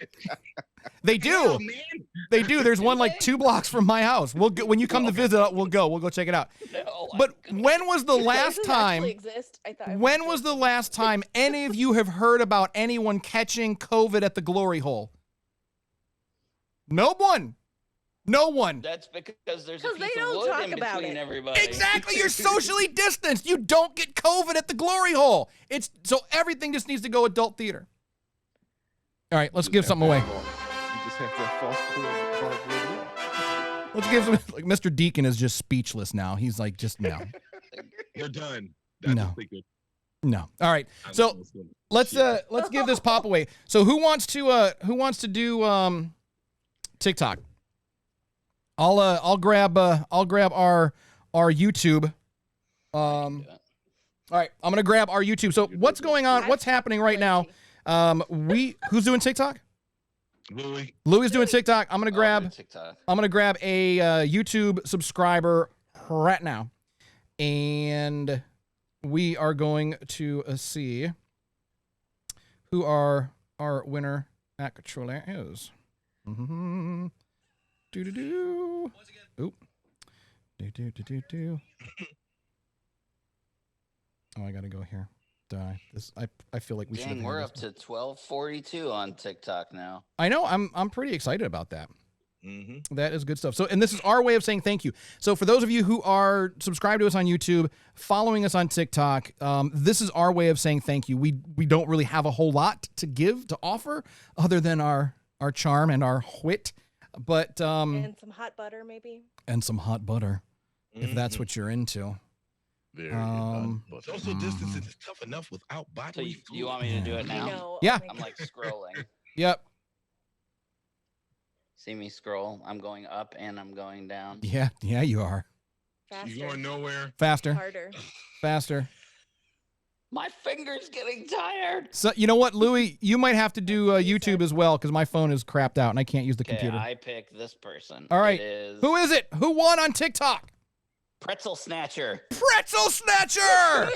They Hell, do. man. They do. There's one like 2 blocks from my house. We'll go, when you come to visit. We'll go check it out. No, But when was the These last places time? actually exist? I thought. When was the last time any of you have heard about anyone catching COVID at the glory hole? No one. No one. that's because there's a 'Cause they piece of don't wood talk in about between it. everybody. Exactly. You're socially distanced. You don't get COVID at the glory hole. It's so everything just needs to go adult theater. All right, let's give something away. You just have that false card. Let's give some. Like Mr. Deacon is just speechless now. He's like, just no, They're done. No. no. All right. So let's give this pop away. So who wants to do TikTok? I'll grab our YouTube. All right, I'm gonna grab our YouTube. So what's going on? What's happening right now? Who's doing TikTok? Louie. Louie's doing TikTok. I'm gonna I'll grab do TikTok. a YouTube subscriber right now, and we are going to see who our winner at controller is. Mm-hmm. Do. Oop. Do. Oh, I gotta go here. I feel like we should. Dang, we're up to 1242 on TikTok now. I know. I'm pretty excited about that. Mm-hmm. That is good stuff. So, and this is our way of saying thank you. So, for those of you who are subscribed to us on YouTube, following us on TikTok, this is our way of saying thank you. We don't really have a whole lot to offer, other than our charm and our wit, but And some hot butter, maybe. and some hot butter, if that's what you're into. Very Social distancing is tough enough without So bodily you want me to do it I now? know. Yeah. Oh my I'm God. like scrolling. Yep. See me scroll. I'm going up and I'm going down. Yeah, you are. You Faster. going nowhere? Faster. Harder. My finger's getting tired. So, you know what, Louie? You might have to do YouTube as well, because my phone is crapped out and I can't use the Okay, computer. I pick this person. All right. It is Who is it? Who won on TikTok? Pretzel Snatcher. Pretzel Snatcher!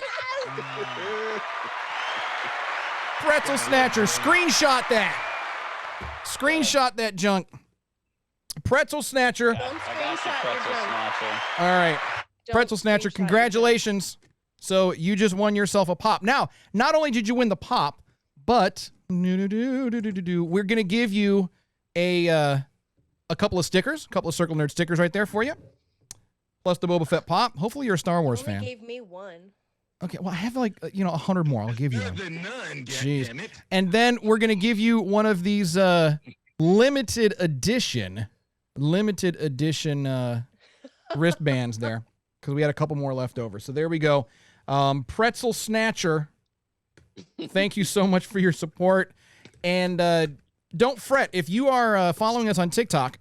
Pretzel Snatcher. Screenshot that. Screenshot that junk. Pretzel Snatcher. Yeah, Don't I got you, screenshot your Pretzel junk. Snatcher. All right. Don't Pretzel Snatcher, screenshot your congratulations. So you just won yourself a pop. Now, not only did you win the pop, but we're going to give you a couple of stickers, a couple of Circle Nerd stickers right there for you. Plus the Boba Fett pop. Hopefully you're a Star Wars Only fan. gave me one. Okay, well, I have like, 100 more. I'll give you Better one. than none, Jeez. goddammit. And then we're going to give you one of these limited edition wristbands there, because we had a couple more left over. So there we go. Pretzel Snatcher, thank you so much for your support. And don't fret. If you are following us on TikTok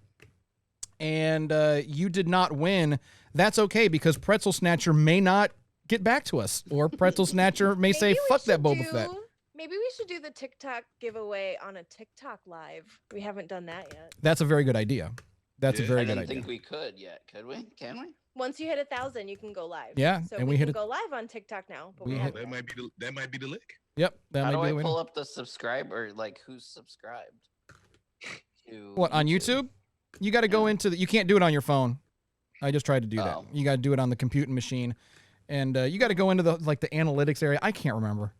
and you did not win, that's okay, because Pretzel Snatcher may not get back to us, or Pretzel Snatcher may say, Maybe we fuck that should Boba Fett. Maybe we should do the TikTok giveaway on a TikTok live. We haven't done that yet. That's a very good idea. That's a Yeah. very I good didn't idea. think we could yet. Could we? Can we? Once you hit 1,000, you can go live. Yeah, So and we we hit can it. go live on TikTok now. But We we hit- haven't That yet. might be the lick. Yep, that How might do be I the way. pull up the subscriber? Like, who's subscribed? To What, on YouTube? You got to go Yeah. into the. You can't do it on your phone. I just tried to do that. Oh. You got to do it on the computing machine, and you got to go into the analytics area. I can't remember.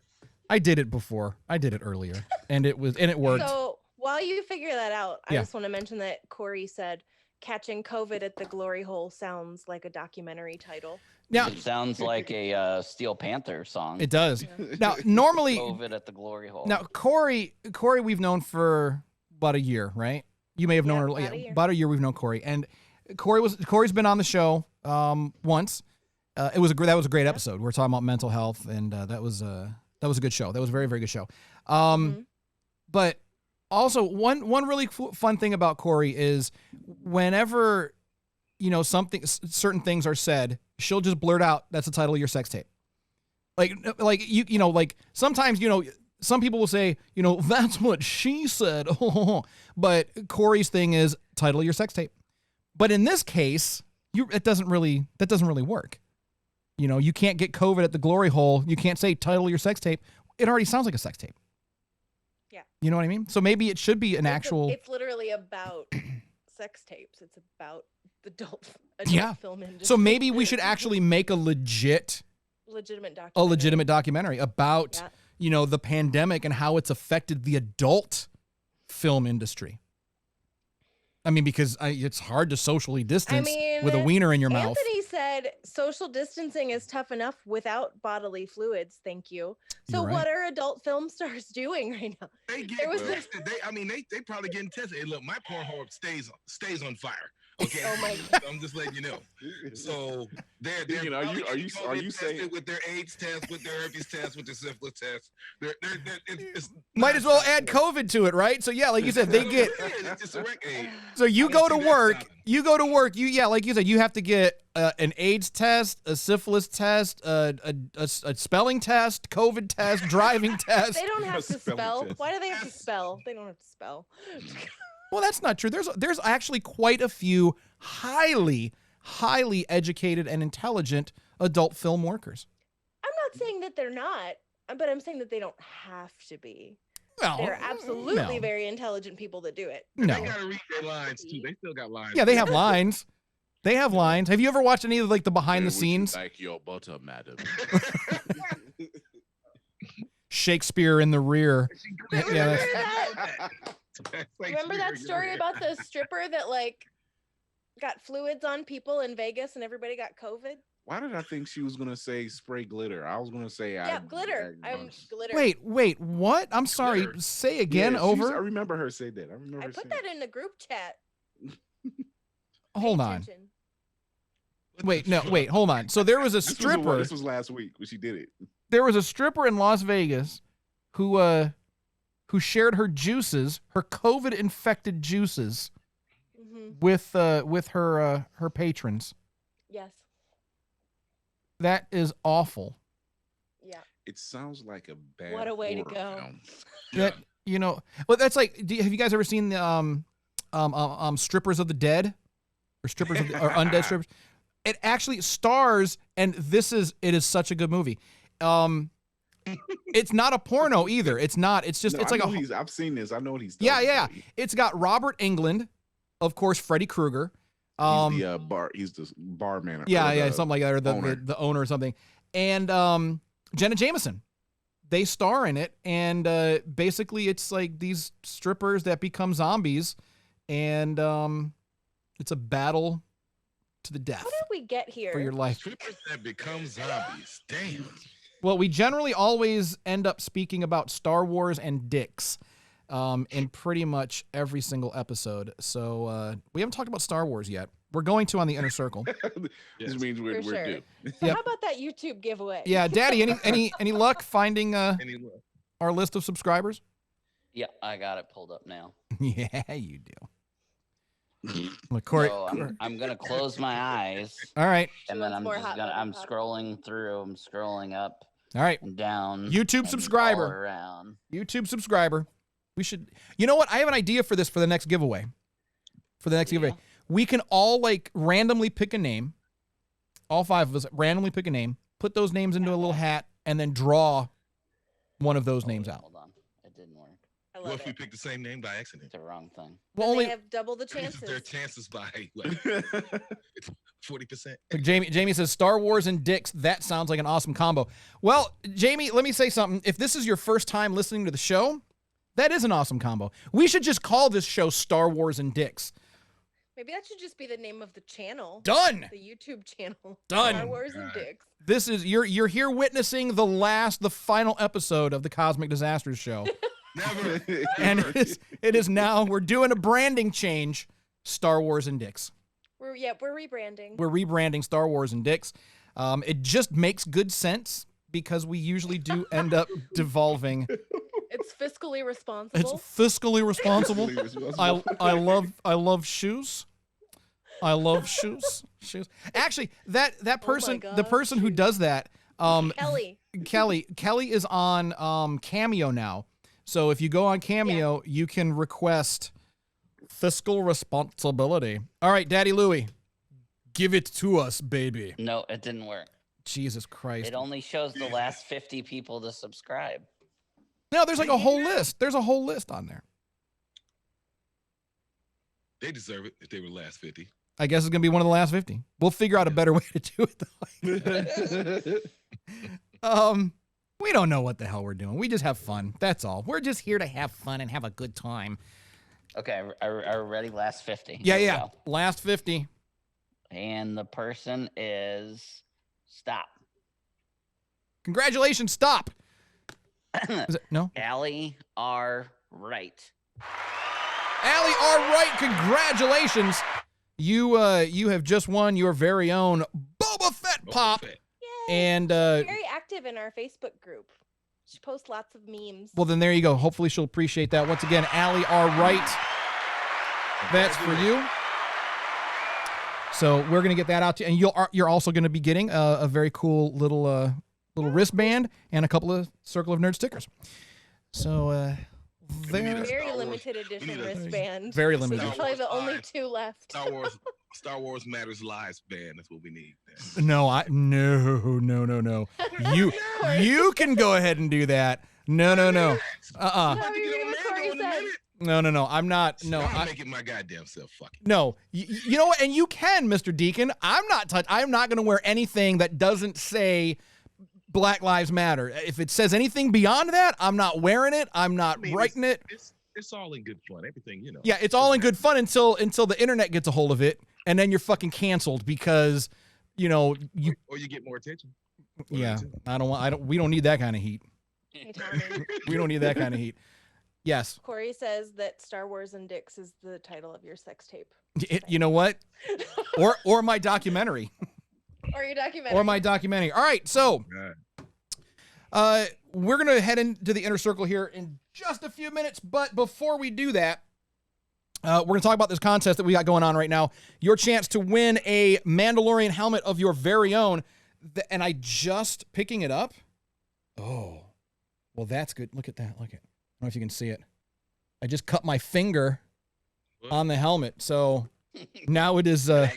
I did it before. I did it earlier, and it worked. So while you figure that out, I Yeah. just want to mention that Corey said, catching COVID at the glory hole sounds like a documentary title. Now, It sounds like a Steel Panther song. it does. Now, normally, COVID at the glory hole. now Corey, we've known for about a year, right? You may have known Yeah, her about a year. about a year. We've known Corey, and Corey's been on the show once. That was a great episode. We were talking about mental health, and that was a good show. That was a very, very good show. But also one really fun thing about Corey is whenever certain things are said, she'll just blurt out, "That's the title of your sex tape." Like sometimes some people will say, "That's what she said," but Corey's thing is title of your sex tape. But in this case, that doesn't really work. You can't get COVID at the glory hole. You can't say title of your sex tape. It already sounds like a sex tape. Yeah. You know what I mean? So maybe it should be an actual. It's literally about sex tapes. It's about the adult film industry. So maybe we should actually make a legitimate documentary about the pandemic and how it's affected the adult film industry. I mean, because it's hard to socially distance with a wiener in your mouth. Anthony said social distancing is tough enough without bodily fluids. Thank you. So You're right. what are adult film stars doing right now? They get tested. They probably getting tested. Hey, look, my Pornhub stays on fire. Okay. Oh my I'm just letting you know. So they're Deacon, are you tested saying with their AIDS test, with their herpes test, with their syphilis test? It's Might as well add COVID to it, right? So yeah, like you said, they get. It's just a record. So you I go don't to see that work. stopping. You go to work. Like you said, you have to get an AIDS test, a syphilis test, a spelling test, COVID test, driving test. They don't have to Spelling spell. test. Why do they have to spell? They don't have to spell. Well, that's not true. There's actually quite a few highly educated and intelligent adult film workers. I'm not saying that they're not, but I'm saying that they don't have to be. No, They're absolutely no. very intelligent people that do it. No. They gotta read their lines too. They still got lines. Yeah, they have lines. They have lines. Have you ever watched any of the behind the "Would you scenes like your butter, madam?" Shakespeare in the rear? Yeah, Remember that story about the stripper that got fluids on people in Vegas and everybody got COVID? Why did I think she was gonna say spray glitter? I was gonna say Glitter. I'm glitter. Wait, what? I'm sorry. Glitter. Say again. I over. remember her say that. I put that in the group chat. Hold Pay on. attention. Wait, hold on. So there was a This stripper. was last week when she did it. There was a stripper in Las Vegas who shared her juices, her COVID infected juices, with her patrons. Yes. That is awful. Yeah. It sounds like a bad. What a way to horror go. film. That well, that's like. Have you guys ever seen the strippers of the dead, or strippers of or undead strippers? It actually stars, and it is such a good movie. It's not a porno either. It's not. It's just. No, it's like I've seen this. I know what he's. Yeah. It's got Robert Englund, of course, Freddy Krueger. He's the barman. Yeah, something like that, or owner. the owner or something. And Jenna Jameson, they star in it, and basically it's like these strippers that become zombies, and it's a battle to the death How did we get here? for your life. Strippers that become zombies. Damn. Well, we generally always end up speaking about Star Wars and dicks in pretty much every single episode. So we haven't talked about Star Wars yet. We're going to on the Inner Circle. This means we're For sure. due. So Yep. how about that YouTube giveaway? Yeah, Daddy, any luck finding Anyway. our list of subscribers? Yeah, I got it pulled up now. Yeah, you do. Look, Corey. So I'm gonna close my eyes, All right. and then wants I'm more just hot gonna. button I'm pop. scrolling through. I'm scrolling up All right. and down. YouTube and subscriber. all around. YouTube subscriber. We should. You know what? I have an idea for this for the next giveaway. Yeah. We can all randomly pick a name. All 5 of us randomly pick a name. Put those names into a little hat, and then draw one of those names out. Hold on, it didn't work. I What love if we it. pick the same name by accident? It's the wrong thing. Well, Then only they have double the Their chances. chances by what, 40%. Like Jamie says, Star Wars and dicks. That sounds like an awesome combo. Well, Jamie, let me say something. If this is your first time listening to the show, that is an awesome combo. We should just call this show Star Wars and dicks. Maybe that should just be the name of the channel. Done. The YouTube channel. Done. Star Wars and Dicks. This is you're here witnessing the final episode of the Cosmic Disasters show. Never. And it is now, we're doing a branding change, Star Wars and Dicks. We're rebranding. We're rebranding Star Wars and Dicks. It just makes good sense because we usually do end up devolving. It's fiscally responsible. It's fiscally responsible. I love shoes. I love shoes. Actually, that person, God, the person who does that, Kelly is on Cameo now. So if you go on Cameo, you can request fiscal responsibility. All right, Daddy Louie, give it to us, baby. No, it didn't work. Jesus Christ. It only shows the last 50 people to subscribe. No, there's like a whole list. There's a whole list on there. They deserve it if they were the last 50. I guess it's going to be one of the last 50. We'll figure out a better way to do it, though. We don't know what the hell we're doing. We just have fun. That's all. We're just here to have fun and have a good time. Okay, are we ready? Last 50. Yeah. Go. Last 50. And the person is stop. Congratulations, stop. Is it, no? Allie R. Wright. Allie R. Wright, congratulations. You have just won your very own Boba Fett pop. Fett. Yay. And very active in our Facebook group. She posts lots of memes. Well, then there you go. Hopefully she'll appreciate that. Once again, Allie R. Wright. That's for you. So we're gonna get that out to you, and you're also gonna be getting a very cool little wristband and a couple of Circle of Nerd stickers. So very limited edition wristband. Very So limited. you're probably the only two left. Star Wars Matters Lives band. That's what we need. No. You can go ahead and do that. No. No, you're doing what Corey said. No. I'm not. No, I'm making my goddamn self fucking. No, you know what? And you can, Mr. Deacon. I'm not going to wear anything that doesn't say Black Lives Matter. If it says anything beyond that, I'm not wearing it. I'm not writing it. It's all in good fun. Everything, you know. Yeah, it's all in good fun until the internet gets a hold of it, and then you're fucking canceled because, you know, or you get more attention. Yeah, we don't need that kind of heat. Hey, Tommy. We don't need that kind of heat. Yes. Corey says that Star Wars and Dicks is the title of your sex tape. You know what? Or my documentary. Or your documentary. Or my documentary. All right, so we're going to head into the inner circle here in just a few minutes, but before we do that, we're going to talk about this contest that we got going on right now. Your chance to win a Mandalorian helmet of your very own. And I just picking it up. Oh, well, that's good. Look at that. Look at. I don't know if you can see it. I just cut my finger on the helmet, so now it is. Don't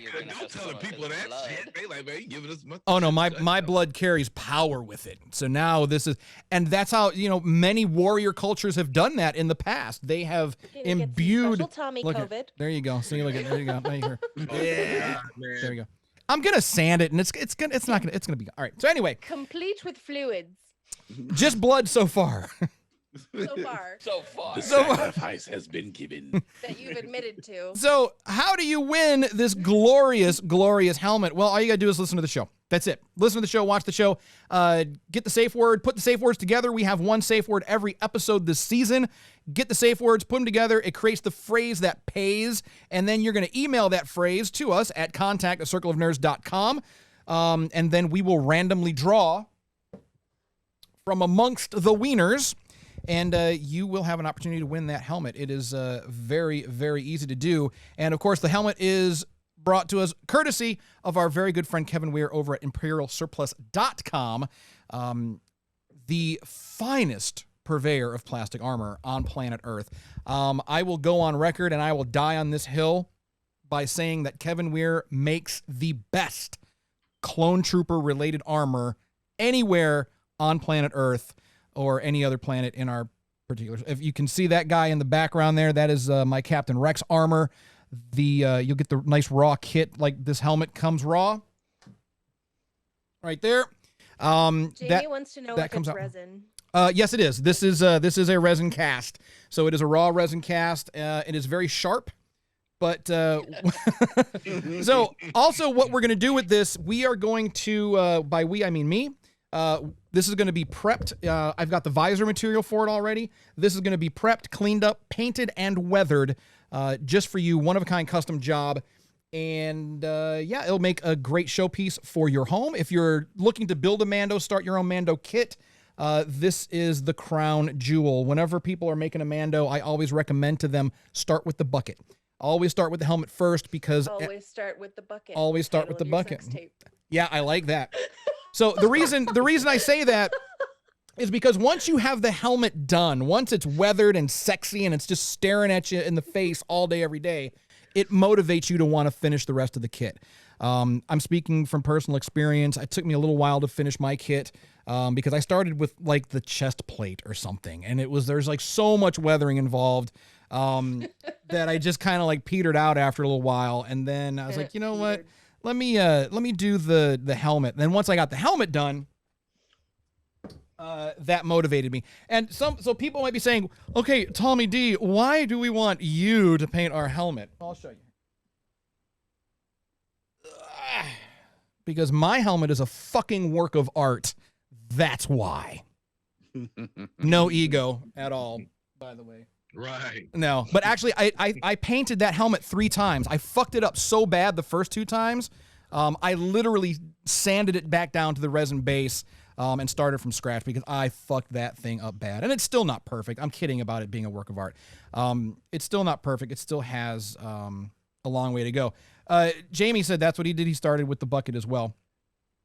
tell the people that shit. They like, man, you giving us money. Oh no, my blood carries power with it. So now this is, and that's how many warrior cultures have done that in the past. They have imbued. Tommy look COVID. at, there you go. See, look at there you go. There you go. Yeah, there you go. I'm gonna sand it, and it's gonna be all right. So anyway, complete with fluids. Just blood so far. So far. The sacrifice has been given. That you've admitted to. So how do you win this glorious, glorious helmet? Well, all you gotta do is listen to the show. That's it. Listen to the show, watch the show, get the safe word, put the safe words together. We have one safe word every episode this season. Get the safe words, put them together. It creates the phrase that pays, and then you're gonna email that phrase to us at contact@circleofnerds.com, and then we will randomly draw from amongst the wieners, and you will have an opportunity to win that helmet. It is very, very easy to do. And, of course, the helmet is brought to us courtesy of our very good friend Kevin Weir over at ImperialSurplus.com, the finest purveyor of plastic armor on planet Earth. I will go on record, and I will die on this hill by saying that Kevin Weir makes the best clone trooper-related armor anywhere on planet Earth or any other planet in our particular. If you can see that guy in the background there, that is my Captain Rex armor. You'll get the nice raw kit, like this helmet comes raw. Right there. Jamie wants to know if it's resin. Yes, it is. This is a resin cast. So it is a raw resin cast. It is very sharp. But so also what we're going to do with this, we are going to, by we, I mean me, this is going to be prepped. I've got the visor material for it already. This is going to be prepped, cleaned up, painted, and weathered just for you, one-of-a-kind custom job. And yeah, it'll make a great showpiece for your home. If you're looking to build a Mando, start your own Mando kit, this is the crown jewel. Whenever people are making a Mando, I always recommend to them, start with the bucket. Always start with the helmet first because... Always start with the bucket. Always start with the Title of bucket. your sex tape. Yeah, I like that. So the reason I say that is because once you have the helmet done, once it's weathered and sexy and it's just staring at you in the face all day, every day, it motivates you to want to finish the rest of the kit. I'm speaking from personal experience. It took me a little while to finish my kit because I started with like the chest plate or something, and there's like so much weathering involved that I just kind of like petered out after a little while, and then I was like, you know what? Let me do the helmet. Then once I got the helmet done, that motivated me. And so people might be saying, okay, Tommy D, why do we want you to paint our helmet? I'll show you. Because my helmet is a fucking work of art. That's why. No ego at all, by the way. Right. No, but actually, I painted that helmet 3 times. I fucked it up so bad the first 2 times. I literally sanded it back down to the resin base and started from scratch because I fucked that thing up bad. And it's still not perfect. I'm kidding about it being a work of art. It's still not perfect. It still has a long way to go. Jamie said that's what he did. He started with the bucket as well.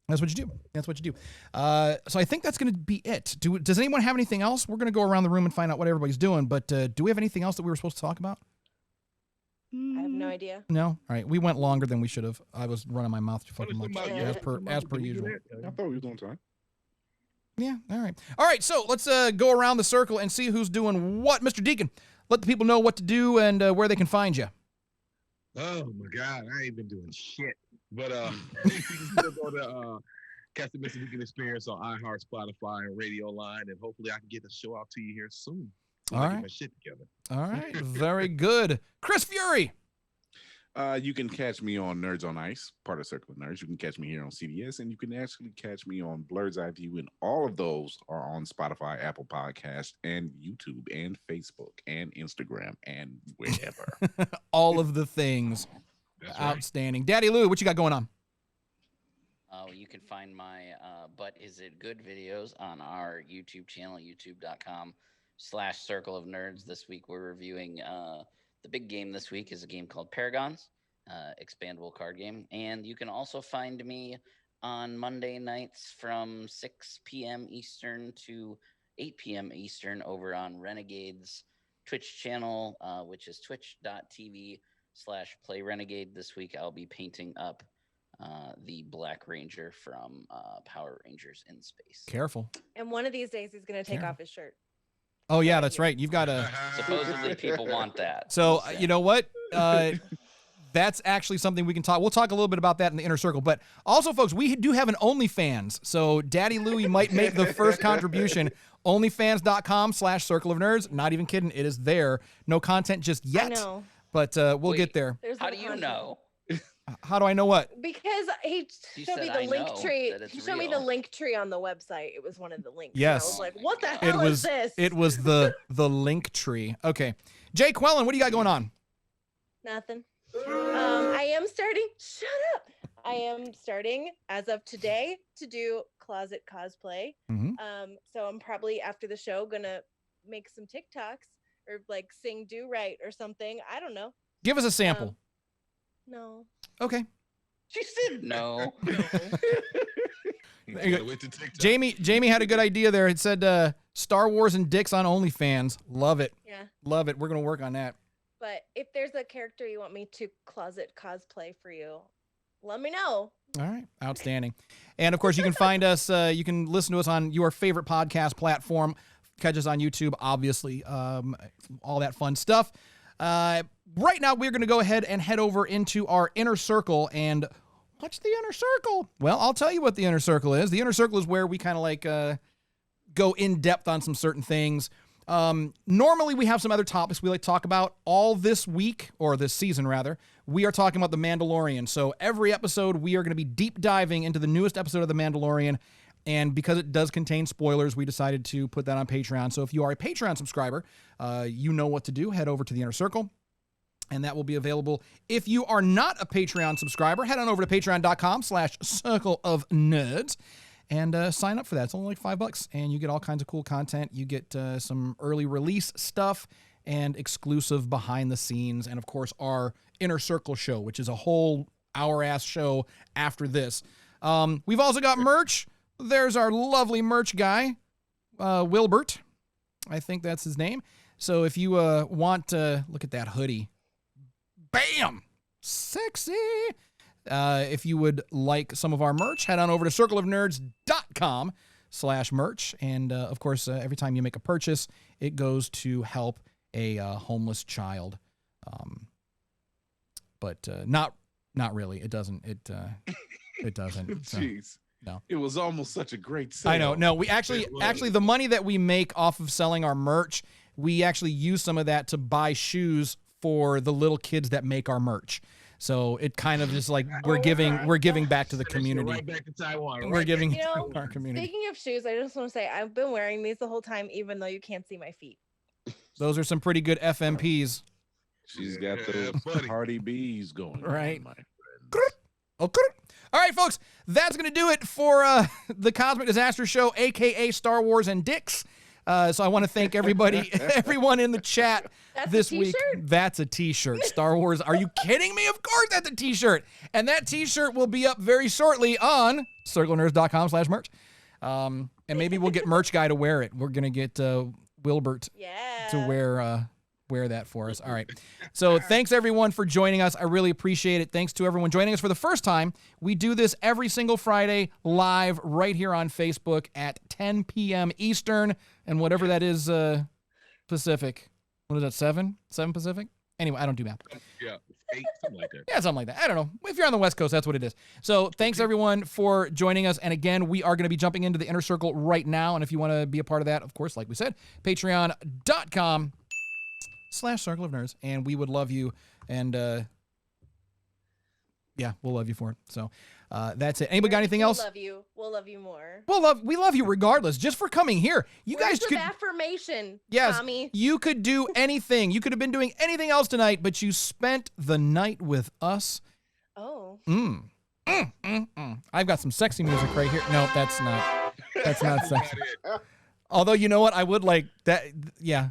That's what you do. That's what you do. So I think that's going to be it. Does anyone have anything else? We're going to go around the room and find out what everybody's doing. But do we have anything else that we were supposed to talk about? I have no idea. No? All right. We went longer than we should have. I was running my mouth too fucking much, as per usual. I thought we was on time. Yeah. All right. All right. So let's go around the circle and see who's doing what. Mr. Deacon, let the people know what to do and where they can find you. Oh my God, I ain't been doing shit. But you can go to catch the Mr. Deacon Experience on iHeart, Spotify, and Radio Line, and hopefully I can get the show out to you here soon. All right. Get my shit together. All right. Very good. Chris Fury. You can catch me on Nerds on Ice, part of Circle of Nerds. You can catch me here on CDS, and you can actually catch me on Blur's Eye View, and all of those are on Spotify, Apple Podcasts, and YouTube, and Facebook, and Instagram, and wherever. All of the things. That's right. Outstanding. Daddy Lou, what you got going on? You can find my But Is It Good videos on our YouTube channel, youtube.com/Circle of Nerds. This week we're reviewing the big game this week is a game called Paragons, expandable card game. And you can also find me on Monday nights from 6 p.m. Eastern to 8 p.m. Eastern over on Renegade's Twitch channel, which is twitch.tv/PlayRenegade. This week I'll be painting up the Black Ranger from Power Rangers in Space. Careful. And one of these days he's going to take off his shirt. Oh, yeah, that's right. You've got to... Supposedly people want that. So, you know what? That's actually something we can talk. We'll talk a little bit about that in the inner circle. But also, folks, we do have an OnlyFans. So Daddy Louie might make the first contribution. OnlyFans.com/Circle of Nerds. Not even kidding. It is there. No content just yet. I know. But we'll get there. How do you know? How do I know what? Because he showed me the link tree. He showed me the link tree on the website. It was one of the links. Yes. I was like, what the hell is this? It was the link tree. Okay. Jay Quellen, what do you got going on? Nothing. I am starting. Shut up. I am starting as of today to do closet cosplay. Mm-hmm. So I'm probably after the show gonna make some TikToks or like sing "Do Right" or something. I don't know. Give us a sample. No. Okay. She said no. Jamie had a good idea there. It said Star Wars and dicks on OnlyFans. Love it. Yeah. Love it. We're gonna work on that. But if there's a character you want me to closet cosplay for you, let me know. All right. Outstanding. And of course, you can find us, you can listen to us on your favorite podcast platform. Catch us on YouTube, obviously. All that fun stuff. Right now, we're going to go ahead and head over into our inner circle. And what's the inner circle? Well, I'll tell you what the inner circle is. The inner circle is where we kind of like go in depth on some certain things. Normally we have some other topics we like to talk about. All this week, or this season rather, we are talking about The Mandalorian. So every episode we are going to be deep diving into the newest episode of The Mandalorian. And because it does contain spoilers, we decided to put that on Patreon. So if you are a Patreon subscriber, you know what to do. Head over to the Inner Circle, and that will be available. If you are not a Patreon subscriber, head on over to patreon.com/Circle of Nerds and sign up for that. It's only like $5, and you get all kinds of cool content. You get some early release stuff and exclusive behind the scenes, and of course our Inner Circle show, which is a whole hour-ass show after this. We've also got merch. There's our lovely merch guy, Wilbert. I think that's his name. So if you want to look at that hoodie, bam, sexy. If you would like some of our merch, head on over to circleofnerds.com/merch. And of course, every time you make a purchase, it goes to help a homeless child. But not really. It doesn't. It doesn't. So. Jeez. No. It was almost such a great sale. I know. No, we actually the money that we make off of selling our merch, we actually use some of that to buy shoes for the little kids that make our merch. So it kind of just like we're giving back to the community. Right back to Taiwan. We're giving to our community. Speaking of shoes, I just want to say I've been wearing these the whole time, even though you can't see my feet. Those are some pretty good FMPs. She's got those Cardi B's going. Right. On, my friend. Okay. All right, folks, that's going to do it for the Cosmic Disaster Show, a.k.a. Star Wars and Dicks. So I want to thank everybody, everyone in the chat this week. That's a T-shirt. Star Wars. Are you kidding me? Of course that's a T-shirt. And that T-shirt will be up very shortly on circlenerds.com/merch. And maybe we'll get Merch Guy to wear it. We're going to get Wilbert to wear that for us. All right. So thanks everyone for joining us. I really appreciate it. Thanks to everyone joining us for the first time. We do this every single Friday live right here on Facebook at 10 p.m. Eastern and whatever that is Pacific. What is that, 7? 7 Pacific? Anyway, I don't do math. Yeah, 8, something like that. Yeah, something like that. I don't know. If you're on the West Coast, that's what it is. So thanks everyone for joining us. And again, we are going to be jumping into the Inner Circle right now. And if you want to be a part of that, of course, like we said, patreon.com/Circle of Nerds, and we would love you, and yeah, we'll love you for it. So that's it. Anybody got anything else? We'll love you more. We love you regardless, just for coming here. You Words guys could of affirmation. Yes, Tommy. you could do anything. You could have been doing anything else tonight, but you spent the night with us. Oh. I've got some sexy music right here. No, that's not sexy. Although you know what, I would like that. Yeah.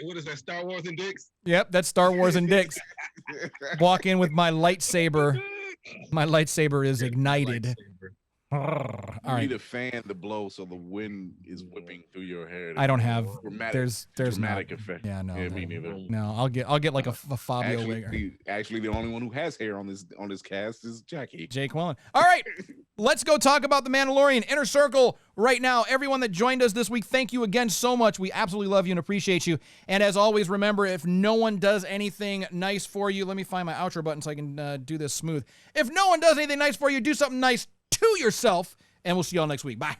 What is that, Star Wars and Dicks? Yep, that's Star Wars and Dicks. Walk in with my lightsaber. My lightsaber is ignited. All You right. need a fan to blow so the wind is whipping through your hair. I don't have. Dramatic, There's dramatic not, effect. Yeah, no. Me neither. No, I'll get like a Fabio wig. Actually, the only one who has hair on this cast is Jackie. Jake Wallen. All right, let's go talk about The Mandalorian. Inner Circle right now. Everyone that joined us this week, thank you again so much. We absolutely love you and appreciate you. And as always, remember, if no one does anything nice for you, let me find my outro button so I can do this smooth. If no one does anything nice for you, do something nice to yourself, and we'll see y'all next week. Bye.